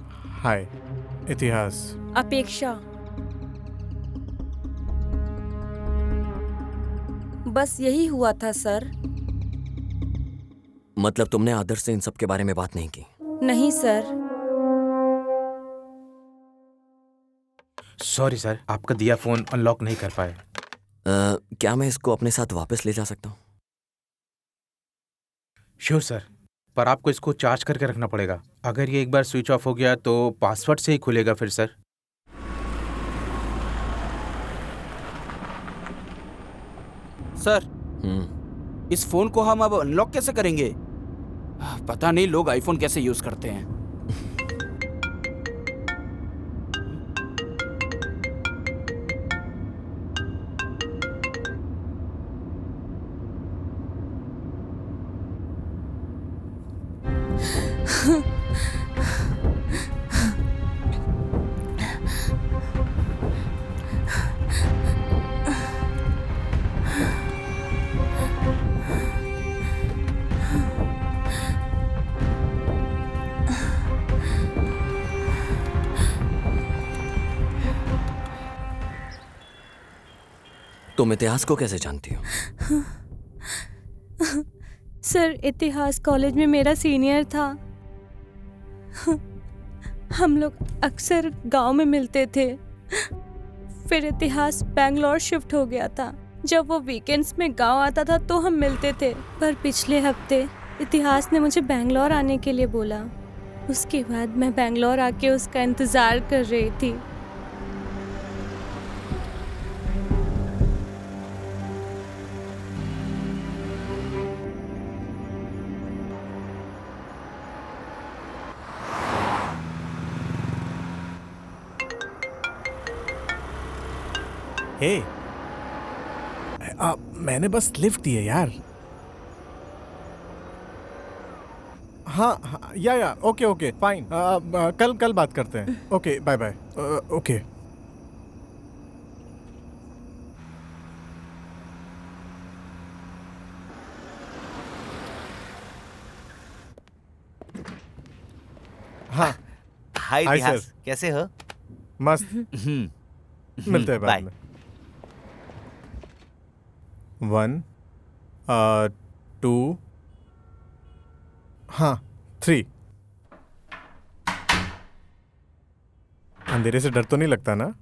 हाय इतिहास। अपेक्षा। बस यही हुआ था सर। मतलब तुमने आदर्श से इन सब के बारे में बात नहीं की? नहीं सर। सॉरी सर, आपका दिया फोन अनलॉक नहीं कर पाए। क्या मैं इसको अपने साथ वापस ले जा सकता हूँ? श्योर सर, पर आपको इसको चार्ज करके रखना पड़ेगा। अगर ये एक बार स्विच ऑफ हो गया तो पासवर्ड से ही खुलेगा फिर सर। सर, इस फोन को हम अब अनलॉक कैसे करेंगे? पता नहीं लोग आईफोन कैसे यूज करते हैं। तुम इतिहास को कैसे जानती हो? सर, इतिहास कॉलेज में मेरा सीनियर था। हम लोग अक्सर गांव में मिलते थे। फिर इतिहास बैंगलोर शिफ्ट हो गया था। जब वो वीकेंड्स में गांव आता था तो हम मिलते थे। पर पिछले हफ्ते इतिहास ने मुझे बैंगलोर आने के लिए बोला। उसके बाद मैं बैंगलोर आके उसका इंतज़ार कर रही थी। हे, मैंने बस लिफ्ट दी है यार। हाँ, या ओके फाइन। कल बात करते हैं। Okay bye bye. ओके। हाँ हाय इतिहास, कैसे हो? मस्त। मिलते हैं बाद में। 1 2 हाँ 3। अंधेरे से डर तो नहीं लगता ना?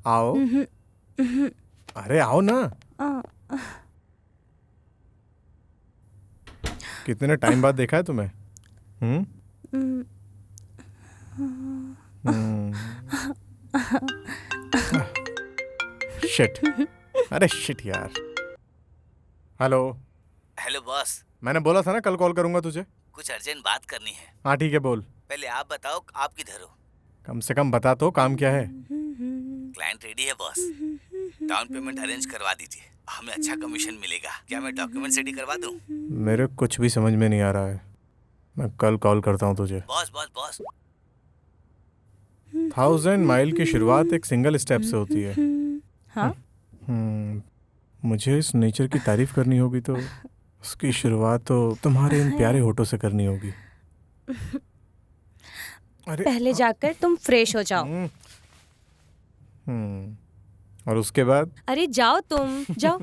आओ। अरे आओ ना। कितने टाइम बाद देखा है तुम्हें? शिट। अरे शिट यार। Hello boss. मैंने बोला था ना कल कॉल करूंगा तुझे। कुछ अर्जेंट बात करनी है। हाँ ठीक है बोल। पहले आप बताओ आप किधर हो? कम से कम बता तो काम क्या है। क्लाइंट रेडी है बॉस। डाउन पेमेंट अरेंज करवा दीजिए, हमें अच्छा कमीशन मिलेगा। क्या मैं डॉक्यूमेंट रेडी करवा दूं? मेरे कुछ भी समझ में नहीं आ रहा है। मैं कल कॉल करता हूँ तुझे। बॉस बॉस बॉस, 1000 माइल की शुरुआत एक सिंगल स्टेप से होती है। हाँ मुझे इस नेचर की तारीफ करनी होगी तो उसकी शुरुआत तो तुम्हारे इन प्यारे होठों से करनी होगी। पहले जाकर तुम फ्रेश हो जाओ। और उसके बाद? अरे जाओ तुम, जाओ।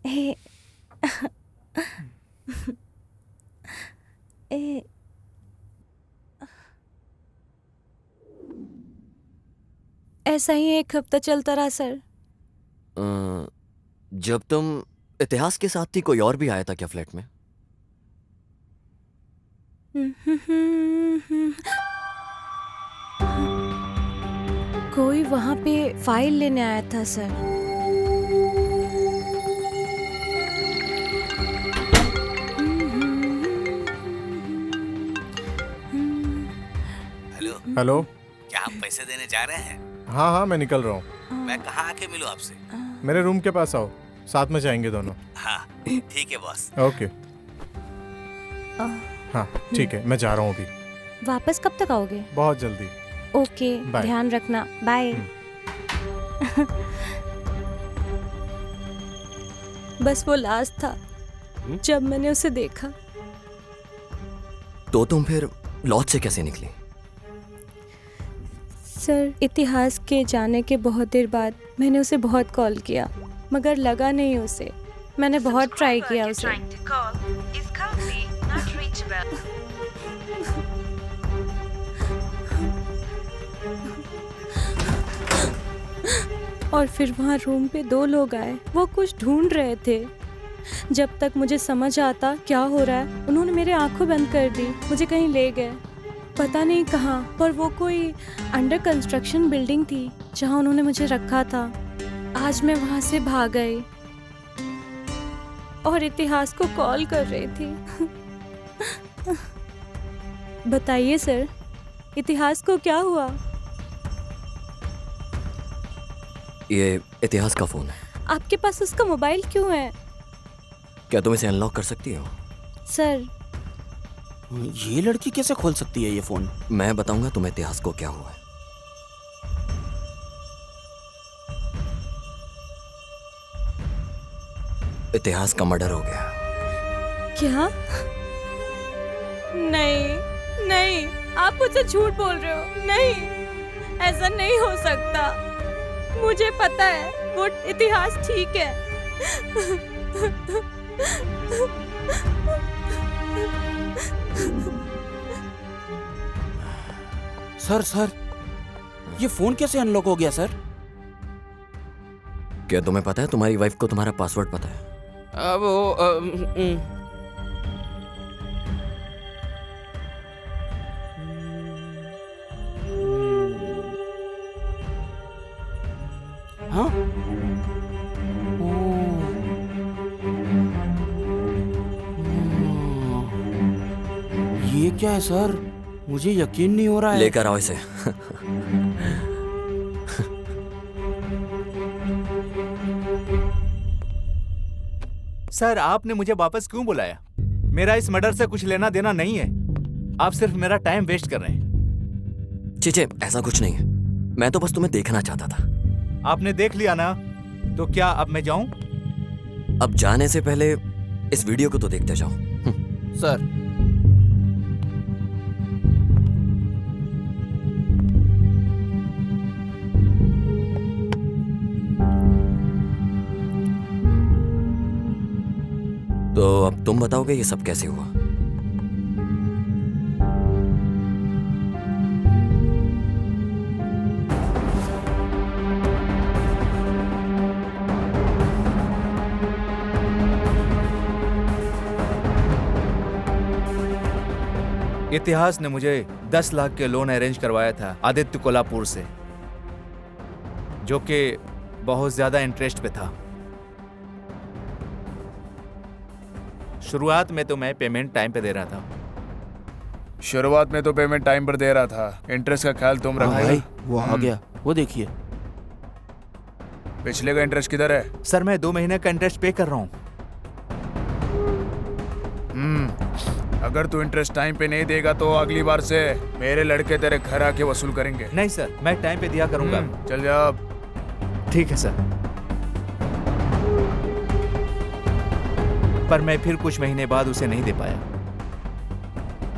ए, ए, ऐसा ही 1 हफ्ता चलता रहा सर। जब तुम इतिहास के साथ थी कोई और भी आया था क्या फ्लैट में? कोई वहाँ पे फाइल लेने आया था सर। हेलो, क्या आप पैसे देने जा रहे हैं? हाँ हाँ मैं निकल रहा हूँ। मैं कहाँ आके मिलूँ आपसे? मेरे रूम के पास आओ, साथ में जाएंगे दोनों। हाँ ठीक है बॉस। ओके हाँ ठीक है, मैं जा रहा हूँ अभी। वापस कब तक आओगे? बहुत जल्दी। Okay bye. ध्यान रखना, बाय। बस वो लास्ट था जब मैंने उसे देखा। तो तुम फिर लॉज से कैसे निकली? सर इतिहास के जाने के बहुत देर बाद मैंने उसे बहुत कॉल किया मगर लगा नहीं उसे। मैंने बहुत ट्राई किया उसे। और फिर वहाँ रूम पे 2 लोग आए, वो कुछ ढूंढ रहे थे। जब तक मुझे समझ आता क्या हो रहा है उन्होंने मेरे आंखें बंद कर दी, मुझे कहीं ले गए, पता नहीं कहाँ, पर वो कोई अंडर कंस्ट्रक्शन बिल्डिंग थी जहाँ उन्होंने मुझे रखा था। आज मैं वहाँ से भाग गई और इतिहास को कॉल कर रही थी। बताइए सर, इतिहास को क्या हुआ? ये इतिहास का फोन है। आपके पास उसका मोबाइल क्यों है? क्या तुम इसे अनलॉक कर सकती हो? सर ये लड़की कैसे खोल सकती है ये फोन? मैं बताऊंगा तुम्हें इतिहास को क्या हुआ है। इतिहास का मर्डर हो गया। क्या? नहीं नहीं, आप मुझसे झूठ बोल रहे हो। नहीं, ऐसा नहीं हो सकता। मुझे पता है वो इतिहास ठीक है। सर ये फोन कैसे अनलॉक हो गया सर? क्या तुम्हें पता है तुम्हारी वाइफ को तुम्हारा पासवर्ड पता है? हाँ? ये क्या है सर? मुझे यकीन नहीं हो रहा है। लेकर आओ इसे। सर आपने मुझे वापस क्यों बुलाया? मेरा इस मर्डर से कुछ लेना देना नहीं है। आप सिर्फ मेरा टाइम वेस्ट कर रहे हैं। चीचे, ऐसा कुछ नहीं है। मैं तो बस तुम्हें देखना चाहता था। आपने देख लिया ना, तो क्या अब मैं जाऊं? अब जाने से पहले इस वीडियो को तो देखते जाओ। सर तो अब तुम बताओगे ये सब कैसे हुआ? इतिहास ने मुझे 10 लाख के लोन अरेंज करवाया था आदित्य कोल्हापुर से, जो कि बहुत ज्यादा इंटरेस्ट पे था। शुरुआत में तो मैं पेमेंट टाइम पे दे रहा था, शुरुआत में तो पेमेंट टाइम पर दे रहा था, इंटरेस्ट का ख्याल तुम रखो। भाई वो आ गया, वो देखिए। पिछले का इंटरेस्ट किधर है? सर मैं 2 महीने का इंटरेस्ट पे कर रहा हूँ। अगर तू इंटरेस्ट टाइम पे नहीं देगा तो अगली बार से मेरे लड़के तेरे घर आके वसूल करेंगे। नहीं सर, मैं टाइम पे दिया करूंगा। चल जा। ठीक है सर। पर मैं फिर कुछ महीने बाद उसे नहीं दे पाया,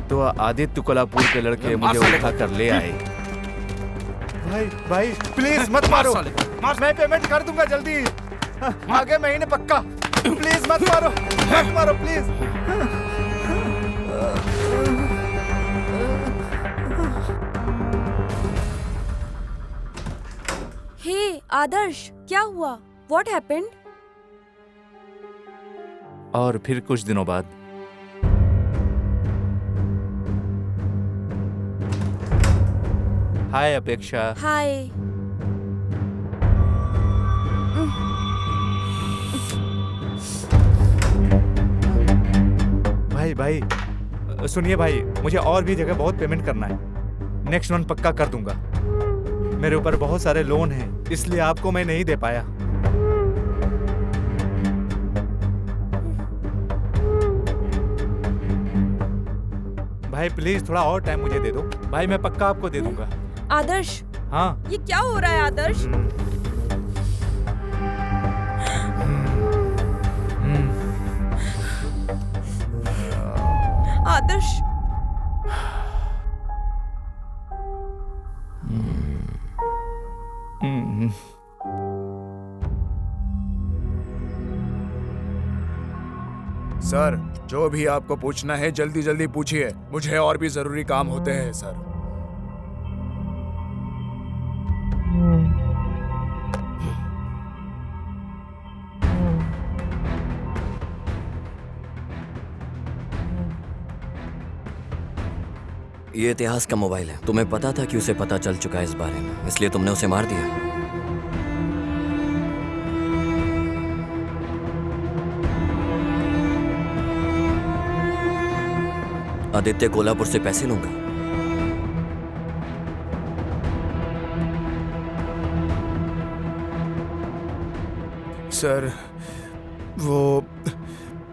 तो आदित्य कोल्हापुर के लड़के मुझे उठा कर ले आए। भाई प्लीज मत मारो, मैं पेमेंट कर दूंगा जल्दी, आगे महीने पक्का। प्लीज मत मारो प्लीज। हे आदर्श, क्या हुआ? What happened? और फिर कुछ दिनों बाद हाय अपेक्षा। हाय। भाई सुनिए भाई, मुझे और भी जगह बहुत पेमेंट करना है, नेक्स्ट मंथ पक्का कर दूंगा। मेरे ऊपर बहुत सारे लोन हैं, इसलिए आपको मैं नहीं दे पाया। भाई प्लीज थोड़ा और टाइम मुझे दे दो भाई, मैं पक्का आपको दे दूंगा। आदर्श, हाँ ये क्या हो रहा है आदर्श? आदर्श, सर जो भी आपको पूछना है जल्दी जल्दी पूछिए, मुझे और भी जरूरी काम होते हैं सर। ये इतिहास का मोबाइल है। तुम्हें पता था कि उसे पता चल चुका है इस बारे में, इसलिए तुमने उसे मार दिया। आदित्य कोल्हापुर से पैसे लूंगा। सर वो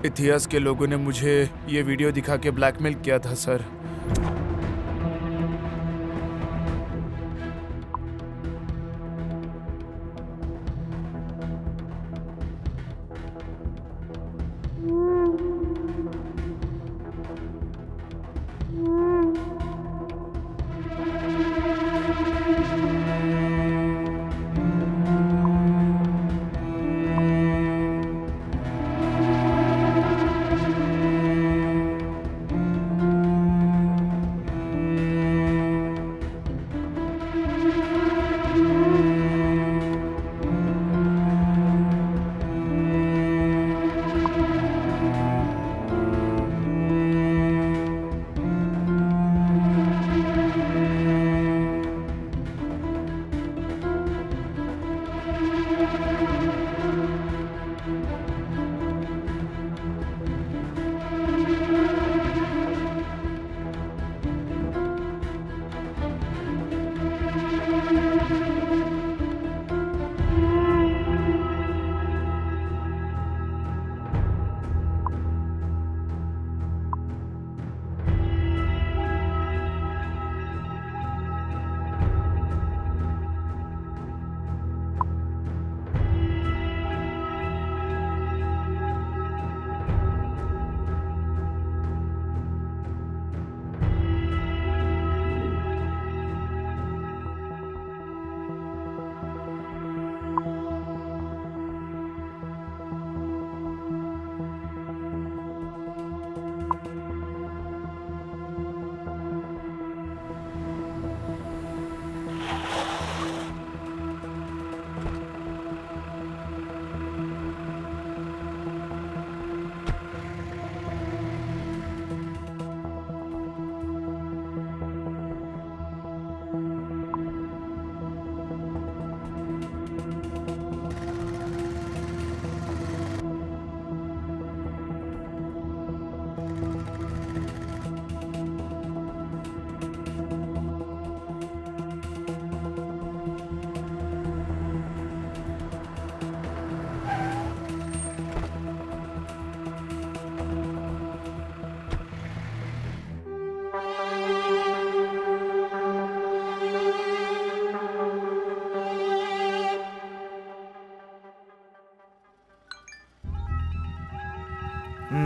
इतिहास के लोगों ने मुझे ये वीडियो दिखा के ब्लैकमेल किया था सर। ये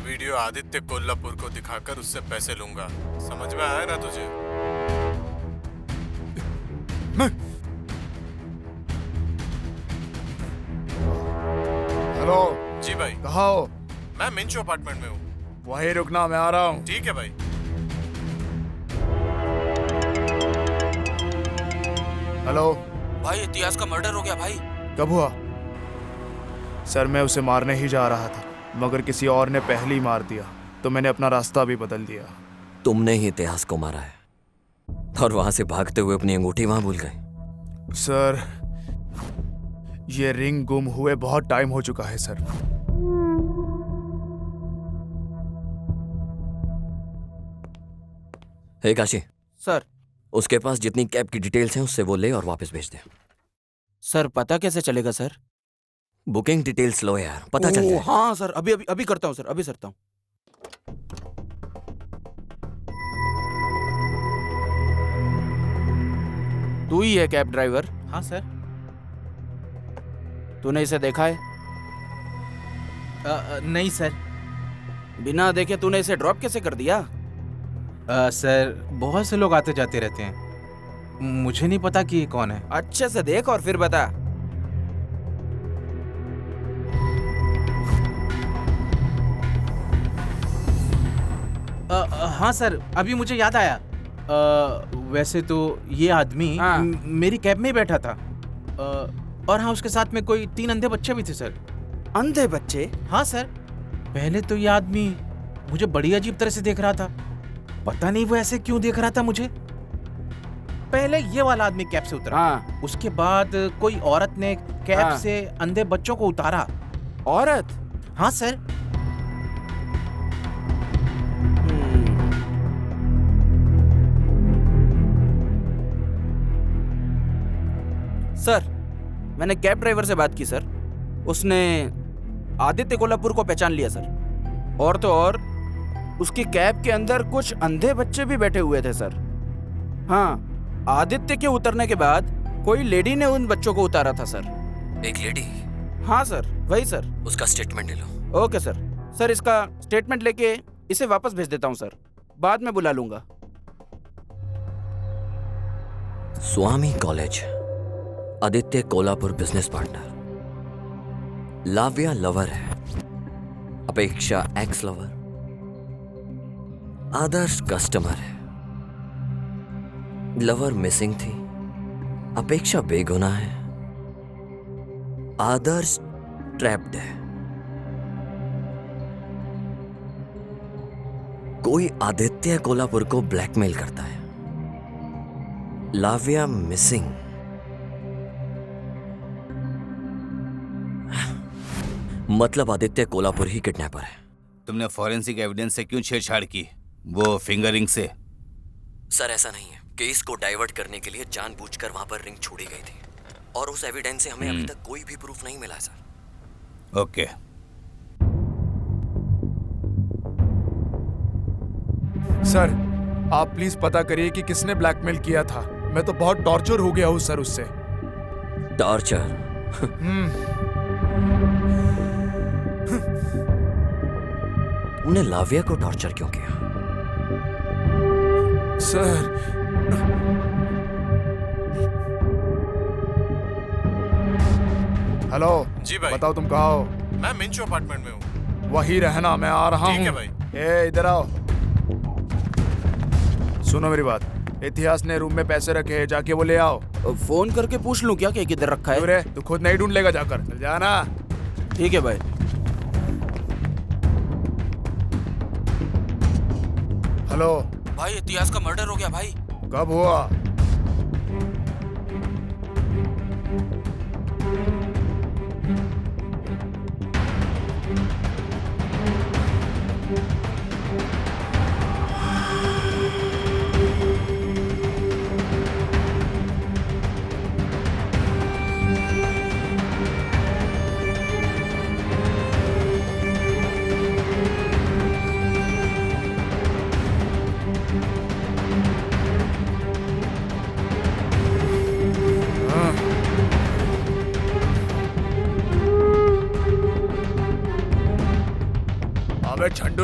वीडियो आदित्य कोल्हापुर को दिखाकर उससे पैसे लूंगा, समझ में आया ना तुझे? हेलो जी भाई। कहाँ हो? मैं मिंचो अपार्टमेंट में हूँ। वहीं रुकना, मैं आ रहा हूँ। ठीक है भाई। हेलो भाई इतिहास का मर्डर हो गया भाई। कब हुआ? सर मैं उसे मारने ही जा रहा था, मगर किसी और ने पहले ही मार दिया, तो मैंने अपना रास्ता भी बदल दिया। तुमने ही इतिहास को मारा है और वहां से भागते हुए अपनी अंगूठी वहां भूल गए। सर ये रिंग गुम हुए बहुत टाइम हो चुका है सर। हे काशी। सर। उसके पास जितनी कैब की डिटेल्स हैं उससे वो ले और वापस भेज दे। सर पता कैसे चलेगा सर? बुकिंग डिटेल्स लो यार, पता चल जाए। हाँ सर, अभी अभी अभी करता हूँ सर, अभी करता हूँ। तू ही है कैब ड्राइवर? हाँ सर। तूने इसे देखा है? नहीं सर। बिना देखे तूने इसे ड्रॉप कैसे कर दिया? सर बहुत से लोग आते जाते रहते हैं, मुझे नहीं पता कि ये कौन है। अच्छे से देख और फिर बता। हाँ सर, अभी मुझे याद आया। वैसे तो ये आदमी मेरी कैब में ही बैठा था। और हाँ, उसके साथ में कोई 3 अंधे बच्चे भी थे सर। अंधे बच्चे? हाँ सर। पहले तो ये आदमी मुझे बड़ी अजीब तरह से देख रहा था, पता नहीं वो ऐसे क्यों देख रहा था मुझे। पहले ये वाला आदमी कैब से उतरा। उसके बाद कोई औरत ने कैब से अंधे बच्चों को उतारा। औरत? हाँ सर। सर मैंने कैब ड्राइवर से बात की सर, उसने आदित्य कोल्हापुर को पहचान लिया सर। और तो और उसकी कैब के अंदर कुछ अंधे बच्चे भी बैठे हुए थे सर। हाँ, आदित्य के उतरने के बाद कोई लेडी ने उन बच्चों को उतारा था सर। एक लेडी? हाँ सर, वही सर। उसका स्टेटमेंट ले लो। Okay sir. सर इसका स्टेटमेंट लेके इसे वापस भेज देता हूँ सर, बाद में बुला लूंगा। Swami college, Aditya Kolhapur business partner, Lavya lover है, Apeksha ex lover, Adarsh customer है, लवर मिसिंग थी, अपेक्षा बेगुनाह है, आदर्श ट्रैप्ड है। कोई आदित्य कोल्हापुर को ब्लैकमेल करता है, लाव्या मिसिंग। मतलब आदित्य कोल्हापुर ही किडनैपर है। तुमने फॉरेंसिक एविडेंस से क्यों छेड़छाड़ की? वो फिंगरिंग से? सर ऐसा नहीं है, केस को डाइवर्ट करने के लिए जानबूझकर वहां पर रिंग छोड़ी गई थी और उस एविडेंस से हमें अभी तक कोई भी प्रूफ नहीं मिला सर। ओके। सर आप प्लीज पता करिए कि किसने ब्लैकमेल किया था। मैं तो बहुत टॉर्चर हो गया हूँ सर उससे। टॉर्चर? तुमने लाव्या को टॉर्चर क्यों किया? सर हेलो जी भाई। बताओ तुम कहाँ हो? मैं मिंचो अपार्टमेंट में हूँ। वही रहना, मैं आ रहा हूँ। ठीक है भाई। ए इधर आओ, सुनो मेरी बात। इतिहास ने रूम में पैसे रखे हैं, जाके वो ले आओ। फोन करके पूछ लूं क्या कि किधर रखा है? अरे तू खुद नहीं ढूंढ लेगा, जाकर चल जाना। ठीक है भाई। हेलो भाई इतिहास का मर्डर हो गया भाई। कब हुआ?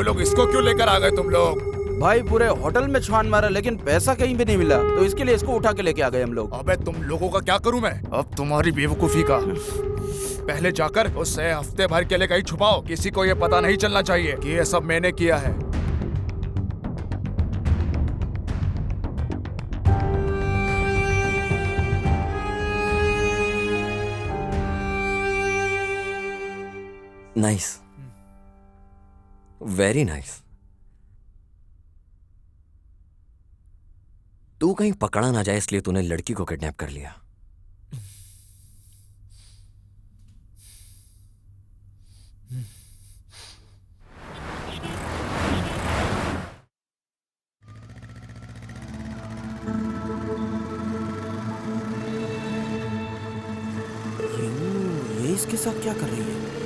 लोग इसको क्यों लेकर आ गए तुम लोग? भाई पूरे होटल में छान मारा लेकिन पैसा कहीं भी नहीं मिला, तो इसके लिए इसको उठा के लेके आ गए हम लोग। अबे तुम लोगों का क्या करूं मैं अब तुम्हारी बेवकूफी का। पहले जाकर उसे हफ्ते भर के लिए कहीं छुपाओ, किसी को ये पता नहीं चलना चाहिए कि ये सब मैंने किया है। Nice, very nice. तू कहीं पकड़ा ना जाए इसलिए तूने लड़की को किडनैप कर लिया। ये इसके साथ क्या कर रही है?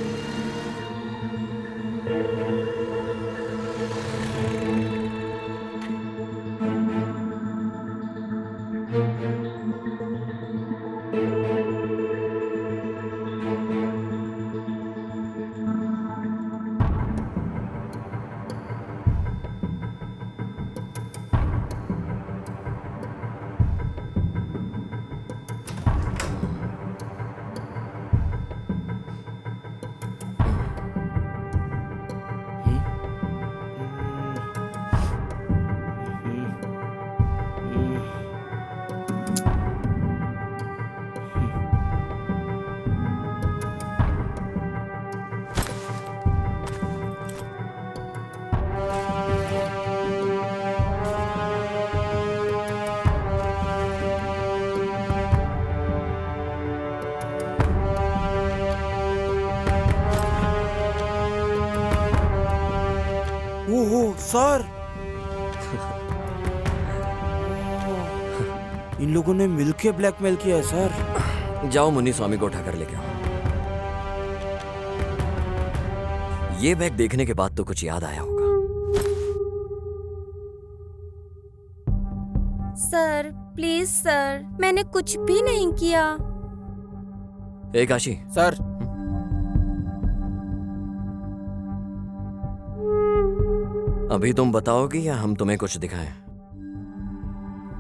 ओहो सर, इन लोगों ने मिलके ब्लैकमेल किया है सर। जाओ मुन्नी स्वामी को उठाकर लेके आओ। ये बैग देखने के बाद तो कुछ याद आया होगा। सर प्लीज सर, मैंने कुछ भी नहीं किया। ए काशी। सर अभी तुम बताओगी या हम तुम्हें कुछ दिखाएं?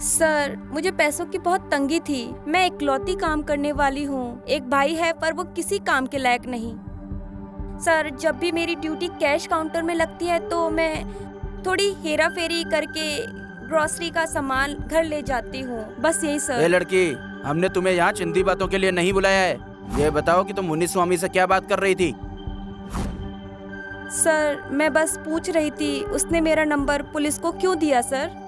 सर मुझे पैसों की बहुत तंगी थी। मैं इकलौती काम करने वाली हूँ। एक भाई है पर वो किसी काम के लायक नहीं। सर जब भी मेरी ड्यूटी कैश काउंटर में लगती है तो मैं थोड़ी हेरा फेरी करके ग्रोसरी का सामान घर ले जाती हूँ, बस यही सर। ए लड़की, हमने तुम्हें यहाँ चिंदी बातों के लिए नहीं बुलाया है। ये बताओ कि तुम मुन्नी स्वामी से क्या बात कर रही थी? सर मैं बस पूछ रही थी उसने मेरा नंबर पुलिस को क्यों दिया सर?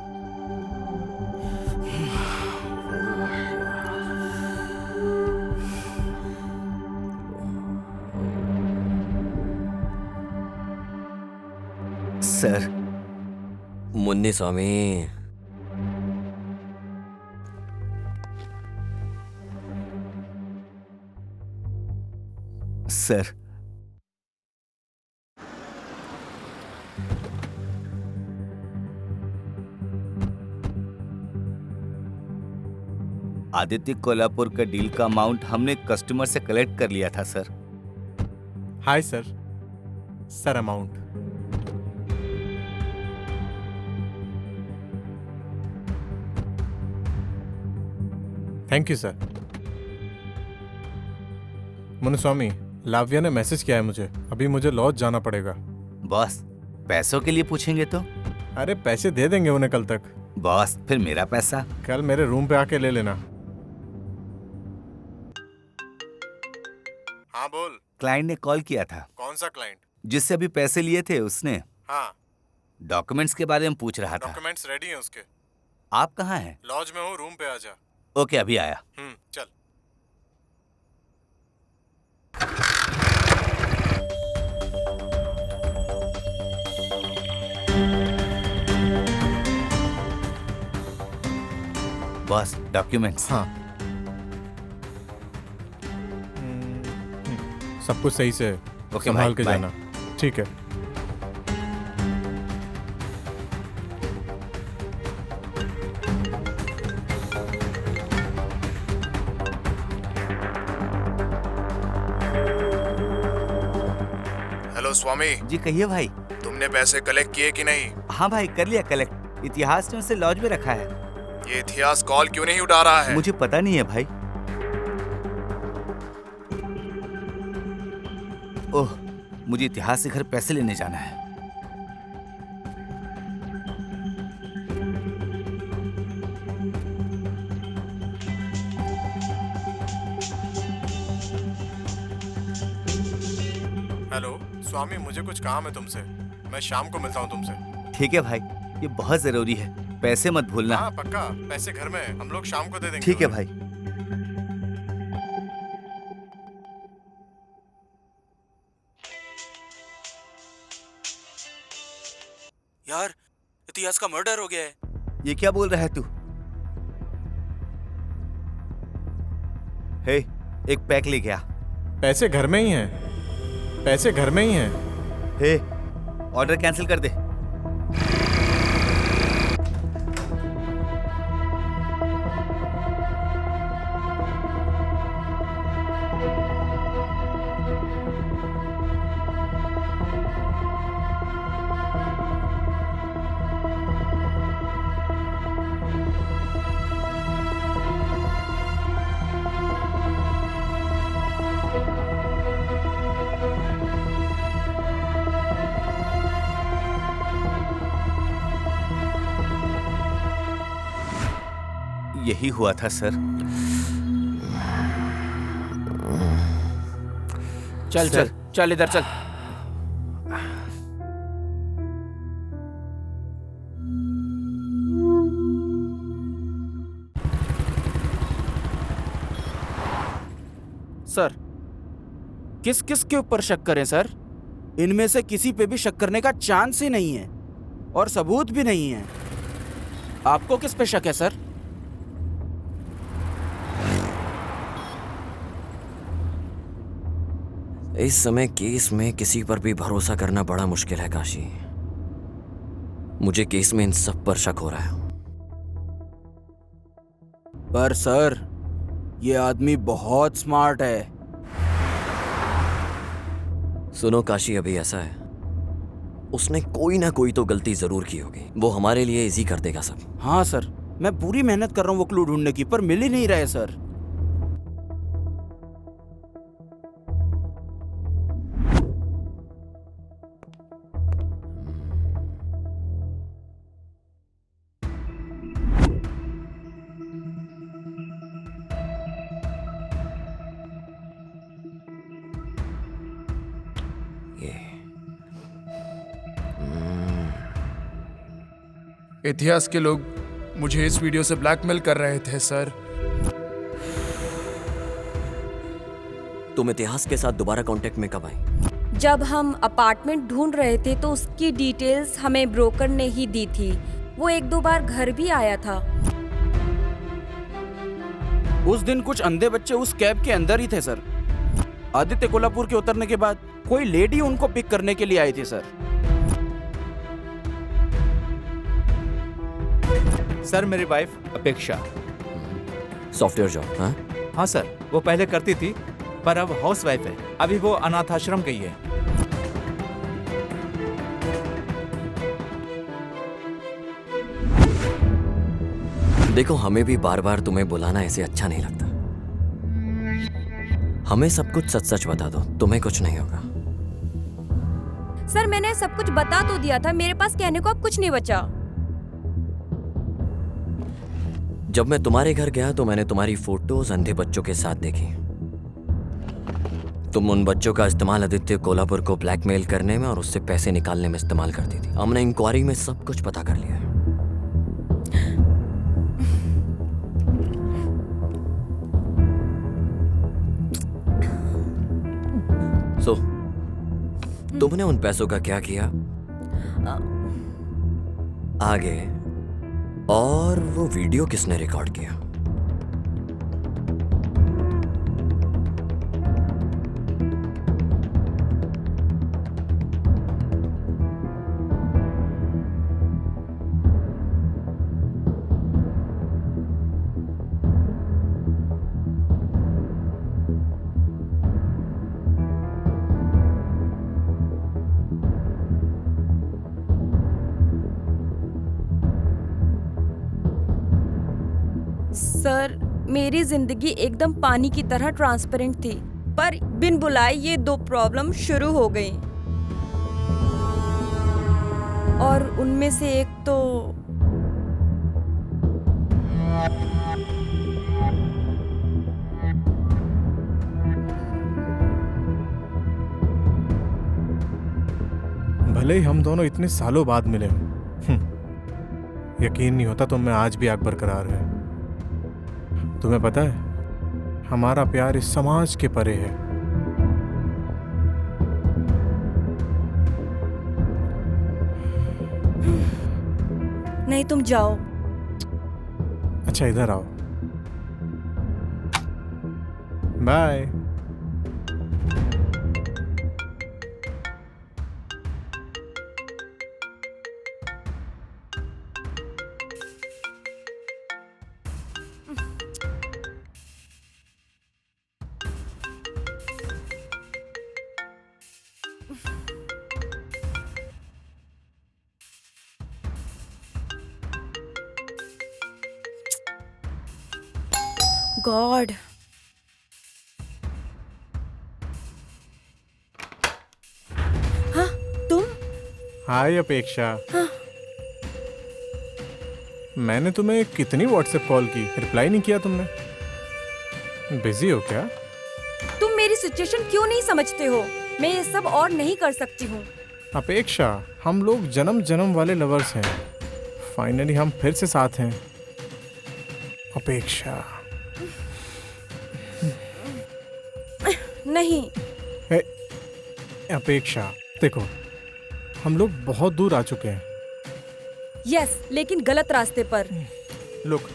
सर मुन्नी स्वामी, सर आदित्य कोल्हापुर का डील का अमाउंट हमने कस्टमर से कलेक्ट कर लिया था sir. Hi sir. Sir amount thank you sir. Munnuswamy, Lavya ने मैसेज किया है मुझे, अभी मुझे लॉज जाना पड़ेगा। बॉस पैसों के लिए पूछेंगे तो? अरे पैसे दे देंगे उन्हें कल तक। बॉस फिर मेरा पैसा? कल मेरे रूम पे आके ले लेना। हाँ बोल। क्लाइंट ने कॉल किया था। कौन सा क्लाइंट? जिससे अभी पैसे लिए थे उसने। हाँ। डॉक्यूमेंट्स के बारे में पूछ रहा था। डॉक्यूमेंट्स रेडी हैं उसके। आप कहाँ हैं? लॉज में हूँ, रूम पे आ जा। ओके अभी आया। चल। Boss documents. हाँ सब कुछ सही से संभाल के जाना। ठीक है। हेलो स्वामी जी कहिए भाई। तुमने तुमने पैसे कलेक्ट किए कि नहीं? हाँ भाई, कर लिया कलेक्ट। इतिहास ने उसे लॉज में रखा है। ये इतिहास कॉल क्यों नहीं उठा रहा है? मुझे पता नहीं है भाई। ओह, मुझे इतिहास से घर पैसे लेने जाना है। हेलो स्वामी, मुझे कुछ काम है तुमसे। मैं शाम को मिलता हूँ तुमसे। ठीक है भाई, ये बहुत जरूरी है। पैसे मत भूलना। हाँ पक्का, पैसे घर में हम लोग शाम को दे देंगे। ठीक है भाई। यार, इतिहास का मर्डर हो गया है। ये क्या बोल रहा है तू? हे, एक पैक ले गया। पैसे घर में ही हैं। पैसे घर में ही हैं। हे, ऑर्डर कैंसिल कर दे। यही हुआ था सर। चल सर। चल चल इधर चल। सर, किस किस के ऊपर शक करें सर? इनमें से किसी पे भी शक करने का चांस ही नहीं है और सबूत भी नहीं है। आपको किस पे शक है सर? इस समय केस में किसी पर भी भरोसा करना बड़ा मुश्किल है काशी। मुझे केस में इन सब पर शक हो रहा है। पर सर, ये आदमी बहुत स्मार्ट है। सुनो काशी, अभी ऐसा है, उसने कोई ना कोई तो गलती जरूर की होगी। वो हमारे लिए इजी कर देगा सब। हाँ सर, मैं पूरी मेहनत कर रहा हूँ वो क्लू ढूंढने की, पर मिल ही नहीं रहे सर। इतिहास के लोग मुझे इस वीडियो से ब्लैकमेल कर रहे थे सर। तुम इतिहास के साथ दोबारा कांटेक्ट में कब आए? जब हम अपार्टमेंट ढूंढ रहे थे तो उसकी डिटेल्स हमें ब्रोकर ने ही दी थी। वो एक दो बार घर भी आया था। उस दिन कुछ अंधे बच्चे उस कैब के अंदर ही थे सर। आदित्य कोल्हापुर के उतरने के बाद कोई लेडी उनको पिक करने के लिए आई थी सर। सर, मेरी वाइफ अपेक्षा। Software job? हाँ हाँ सर, वो पहले करती थी पर अब हाउस वाइफ है। अभी वो अनाथ आश्रम गई है। देखो, हमें भी बार बार तुम्हें बुलाना ऐसे अच्छा नहीं लगता। हमें सब कुछ सच सच बता दो, तुम्हें कुछ नहीं होगा। सर, मैंने सब कुछ बता तो दिया था। मेरे पास कहने को अब कुछ नहीं बचा। जब मैं तुम्हारे घर गया तो मैंने तुम्हारी फोटोज अंधे बच्चों के साथ देखी। तुम उन बच्चों का इस्तेमाल आदित्य कोल्हापुर को ब्लैकमेल करने में और उससे पैसे निकालने में इस्तेमाल करती थी। हमने इंक्वायरी में सब कुछ पता कर लिया है। सो तुमने उन पैसों का क्या किया आगे, और वो वीडियो किसने रिकॉर्ड किया? सर, मेरी जिंदगी एकदम पानी की तरह ट्रांसपेरेंट थी, पर बिन बुलाए ये 2 प्रॉब्लम शुरू हो गई। और उनमें से एक तो भले ही हम दोनों इतने सालों बाद मिले हों, यकीन नहीं होता तुम में आज भी आग बरकरार है। तुम्हें पता है, हमारा प्यार इस समाज के परे है। नहीं, तुम जाओ। अच्छा, इधर आओ। बाय। गॉड, हाँ तुम? हाय अपेक्षा। मैंने तुम्हें कितनी व्हाट्सएप कॉल की, रिप्लाई नहीं किया तुमने। बिजी हो क्या? तुम मेरी सिचुएशन क्यों नहीं समझते हो? मैं ये सब और नहीं कर सकती हूँ। अपेक्षा, हम लोग जन्म जन्म वाले लवर्स हैं। फाइनली हम फिर से साथ हैं। अपेक्षा नहीं। अपेक्षा, देखो, हम लोग बहुत दूर आ चुके हैं। यस, लेकिन गलत रास्ते पर। लुक,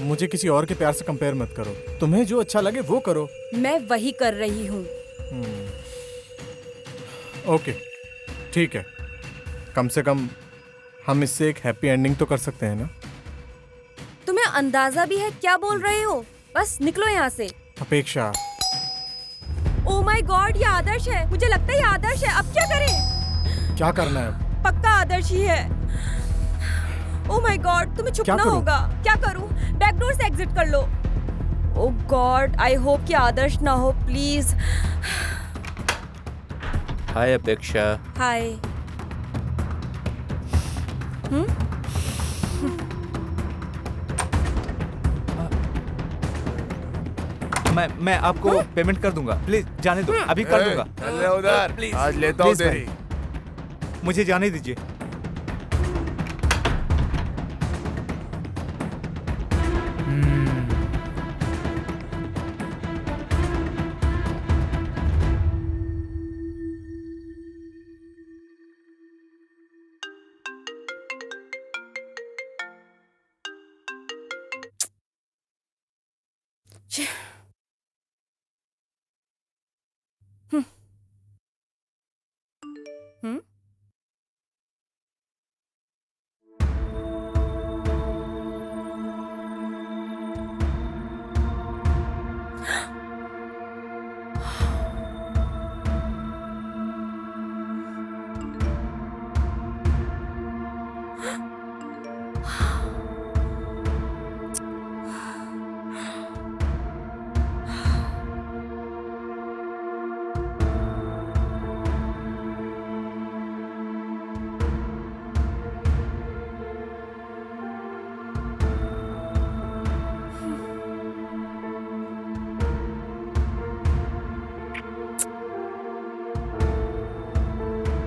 मुझे किसी और के प्यार से कंपेयर मत करो। तुम्हें जो अच्छा लगे वो करो। मैं वही कर रही हूँ। ओके, ठीक है। कम से कम हम इससे एक हैप्पी एंडिंग तो कर सकते हैं ना? तुम्हें अंदाजा भी है क्या बोल रहे हो? बस निकलो यहाँ से। अपेक्षा, ओह माय गॉड, ये आदर्श है। मुझे लगता है ये आदर्श है। अब क्या करें? क्या करना है? पक्का आदर्श ही है। ओह माय गॉड, तुम्हें छुपना होगा। क्या करूं? बैकडोर से एग्जिट कर लो। ओह गॉड, आई होप कि आदर्श ना हो, प्लीज। हाय अपेक्षा। हाय। मैं आपको पेमेंट कर दूंगा। प्लीज जाने दो, अभी कर दूंगा। चल उधर, प्लीज आज लेता हूँ तेरी। मुझे जाने दीजिए।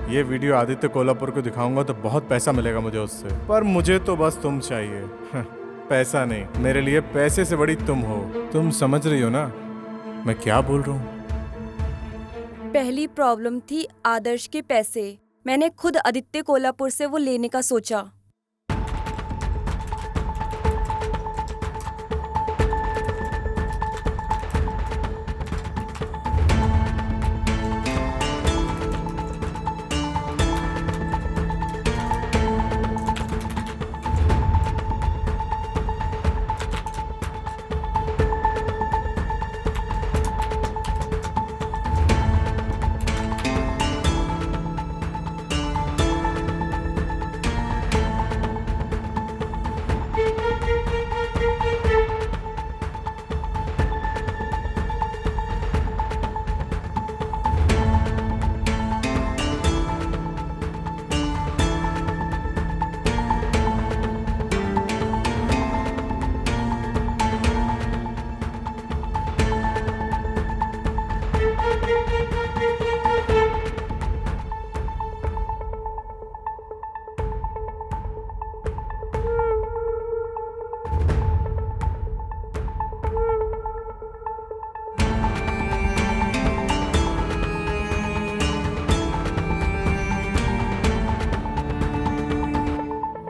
ये वीडियो आदित्य कोल्हापुर को दिखाऊंगा तो बहुत पैसा मिलेगा मुझे उससे। पर मुझे तो बस तुम चाहिए। पैसा नहीं, मेरे लिए पैसे से बड़ी तुम हो। तुम समझ रही हो ना मैं क्या बोल रहा हूँ? पहली प्रॉब्लम थी आदर्श के पैसे। मैंने खुद आदित्य कोल्हापुर से वो लेने का सोचा।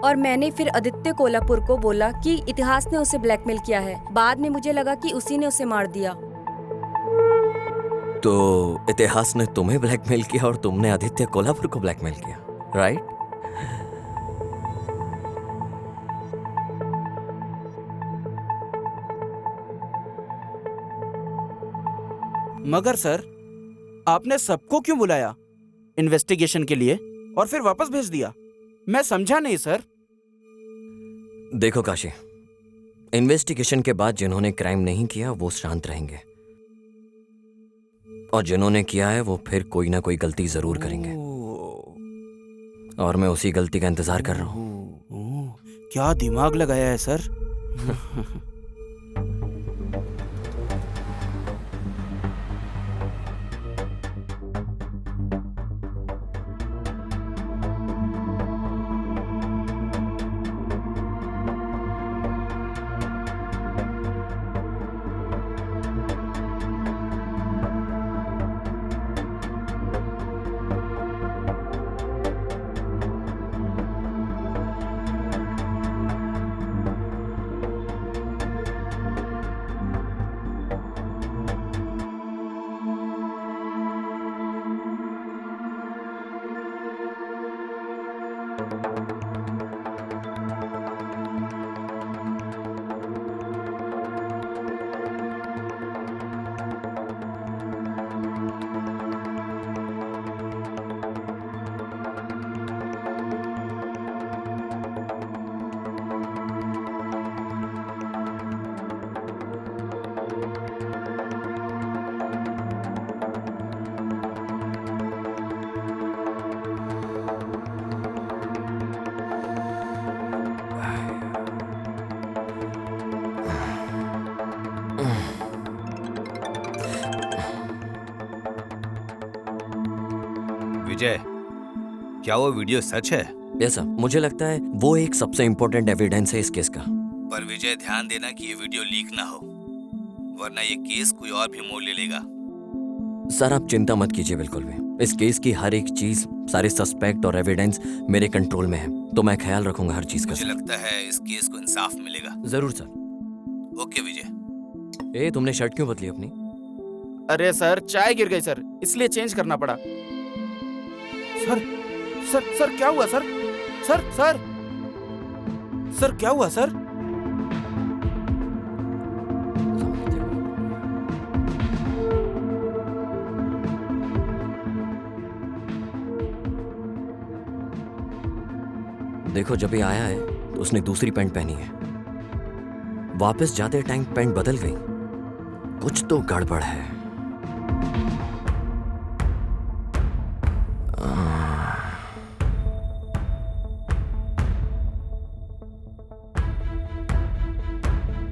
और मैंने फिर आदित्य कोल्हापुर को बोला कि इतिहास ने उसे ब्लैकमेल किया है। बाद में मुझे लगा कि उसी ने उसे मार दिया। तो इतिहास ने तुम्हें ब्लैकमेल किया और तुमने आदित्य कोल्हापुर को ब्लैकमेल किया, राइट? मगर सर, आपने सबको क्यों बुलाया इन्वेस्टिगेशन के लिए और फिर वापस भेज दिया? मैं समझा नहीं सर। देखो काशी, इन्वेस्टिगेशन के बाद जिन्होंने क्राइम नहीं किया वो शांत रहेंगे, और जिन्होंने किया है वो फिर कोई ना कोई गलती जरूर करेंगे, और मैं उसी गलती का इंतजार कर रहा हूं। क्या दिमाग लगाया है सर। विजय, क्या वो वीडियो सच है? यस सर, मुझे लगता है वो एक सबसे इम्पोर्टेंट एविडेंस है इस केस का। पर विजय, ध्यान देना कि ये वीडियो लीक ना हो, वरना ये केस कोई और भी मोड़ ले लेगा। सर आप चिंता मत कीजिए बिल्कुल भी। इस केस की हर एक चीज, सारे सस्पेक्ट और एविडेंस मेरे कंट्रोल में है, तो मैं ख्याल रखूंगा हर चीज का। मुझे लगता है इस केस को इंसाफ मिलेगा। जरूर सर। ओके विजय। तुमने शर्ट क्यों बदली अपनी? अरे सर, चाय गिर गई सर, इसलिए चेंज करना पड़ा। सर सर सर क्या हुआ सर? सर सर सर क्या हुआ सर? देखो, जब ये आया है तो उसने दूसरी पैंट पहनी है। वापस जाते टाइम पैंट बदल गई। कुछ तो गड़बड़ है।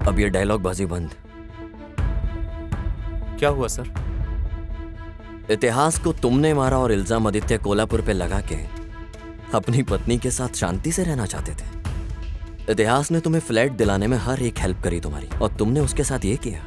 अब ये डायलॉग बाजी बंद। क्या हुआ सर? इतिहास को तुमने मारा और इल्जाम आदित्य कोल्हापुर पे लगा के अपनी पत्नी के साथ शांति से रहना चाहते थे। इतिहास ने तुम्हें फ्लैट दिलाने में हर एक हेल्प करी तुम्हारी, और तुमने उसके साथ ये किया।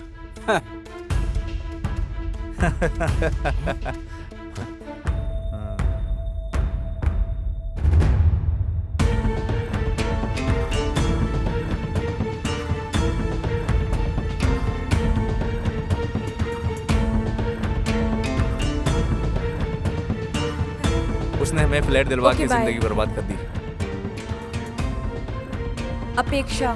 उसने हमें फ्लैट दिलवा Okay, के bye. जिंदगी बर्बाद कर दी। अपेक्षा,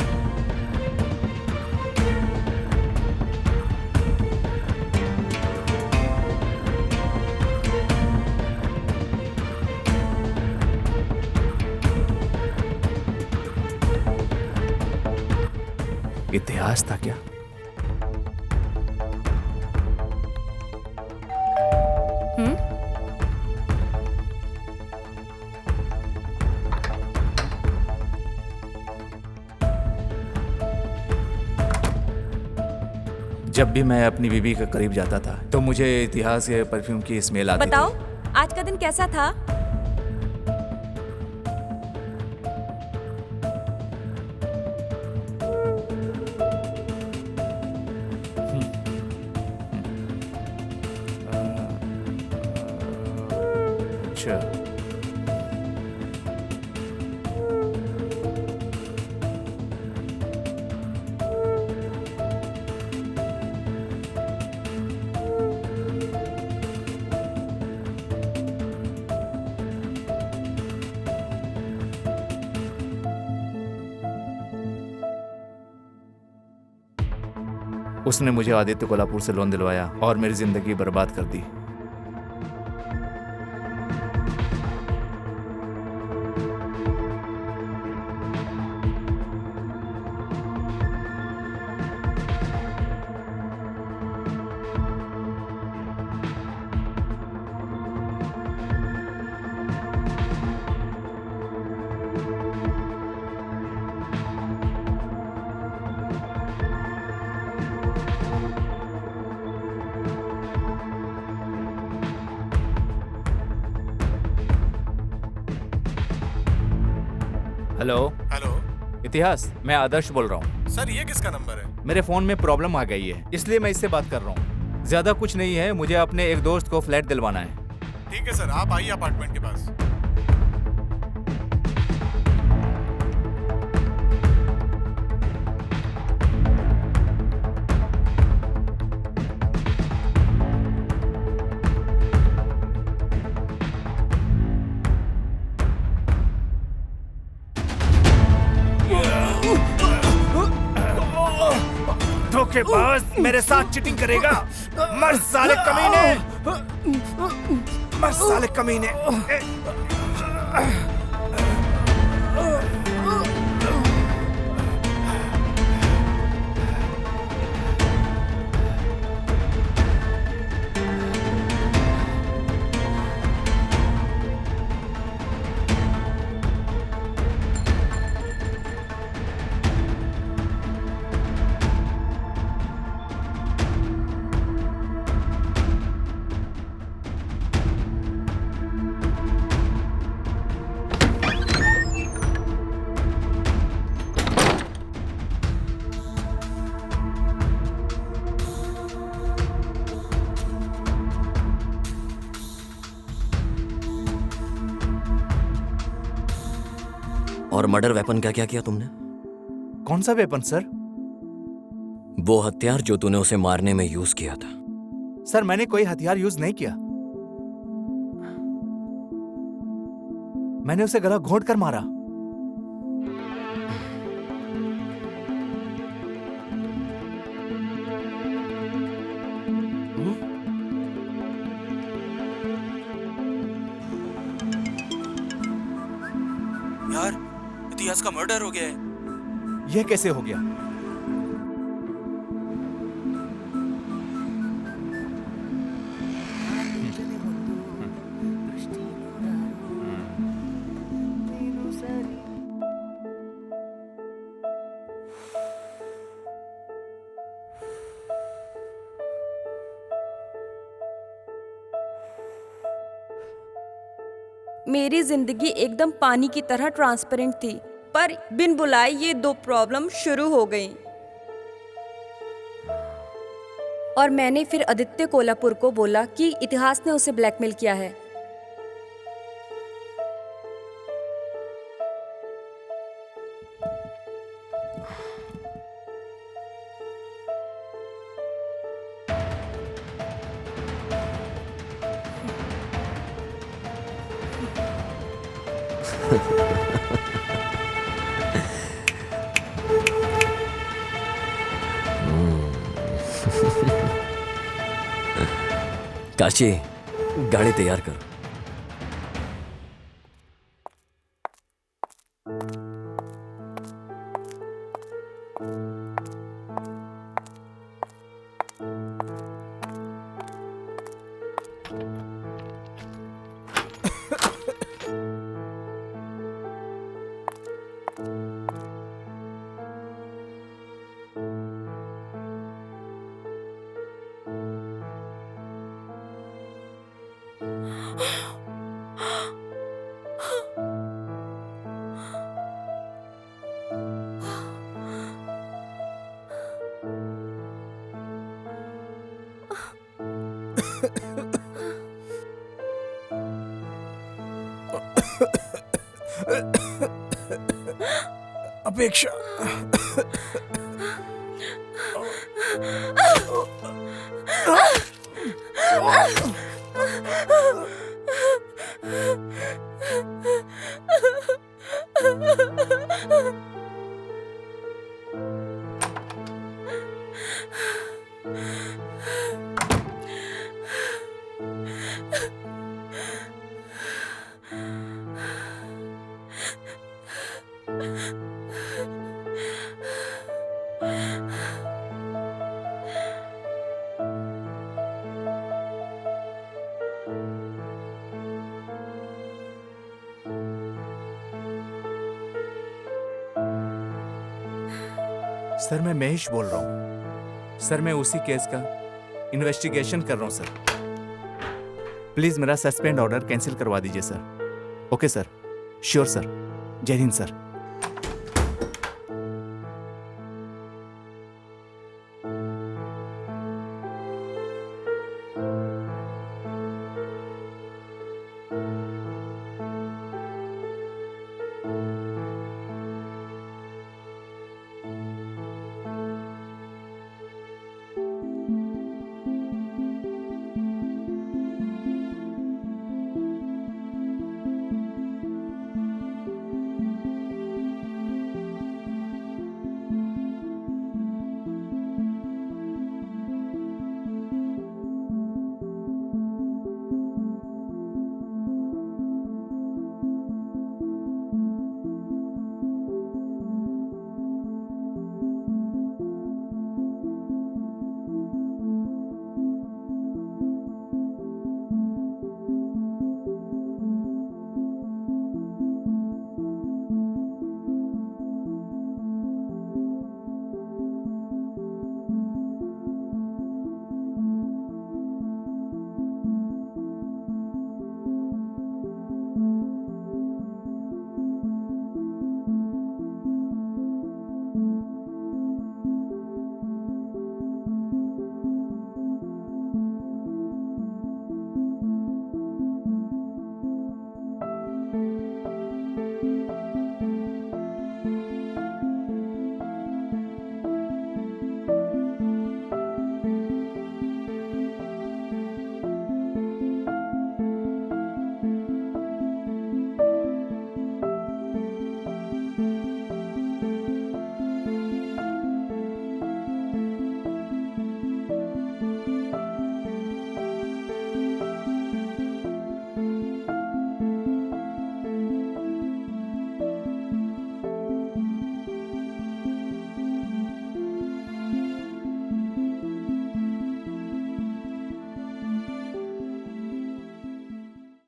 इतिहास था क्या? जब भी मैं अपनी बीवी के करीब जाता था तो मुझे इतिहास के परफ्यूम की स्मेल आती बताओ आज का दिन कैसा था? थी। अच्छा, उसने मुझे आदित्य कोल्हापुर से लोन दिलवाया और मेरी जिंदगी बर्बाद कर दी। हेलो हेलो इतिहास, मैं आदर्श बोल रहा हूँ। सर, ये किसका नंबर है? मेरे फोन में प्रॉब्लम आ गई है, इसलिए मैं इससे बात कर रहा हूँ। ज्यादा कुछ नहीं है, मुझे अपने एक दोस्त को फ्लैट दिलवाना है। ठीक है सर, आप आइए अपार्टमेंट के पास। धोखेबाज, मेरे साथ चीटिंग करेगा? मर साले कमीने, मर साले कमीने। और मर्डर वेपन का क्या किया तुमने? कौन सा वेपन सर? वो हथियार जो तूने उसे मारने में यूज किया था। सर, मैंने कोई हथियार यूज नहीं किया। मैंने उसे गला घोंट कर मारा। यार, इतिहास का मर्डर हो गया है। यह कैसे हो गया? मेरी जिंदगी एकदम पानी की तरह ट्रांसपेरेंट थी, पर बिन बुलाए ये दो प्रॉब्लम शुरू हो गई। और मैंने फिर आदित्य कोल्हापुर को बोला कि इतिहास ने उसे ब्लैकमेल किया है। काशी, गाड़ी तैयार करो। अपेक्षा, सर मैं महेश बोल रहा हूँ सर। मैं उसी केस का इन्वेस्टिगेशन कर रहा हूँ सर। प्लीज मेरा सस्पेंड ऑर्डर कैंसिल करवा दीजिए sir. Okay sir, sure sir. जय हिंद सर।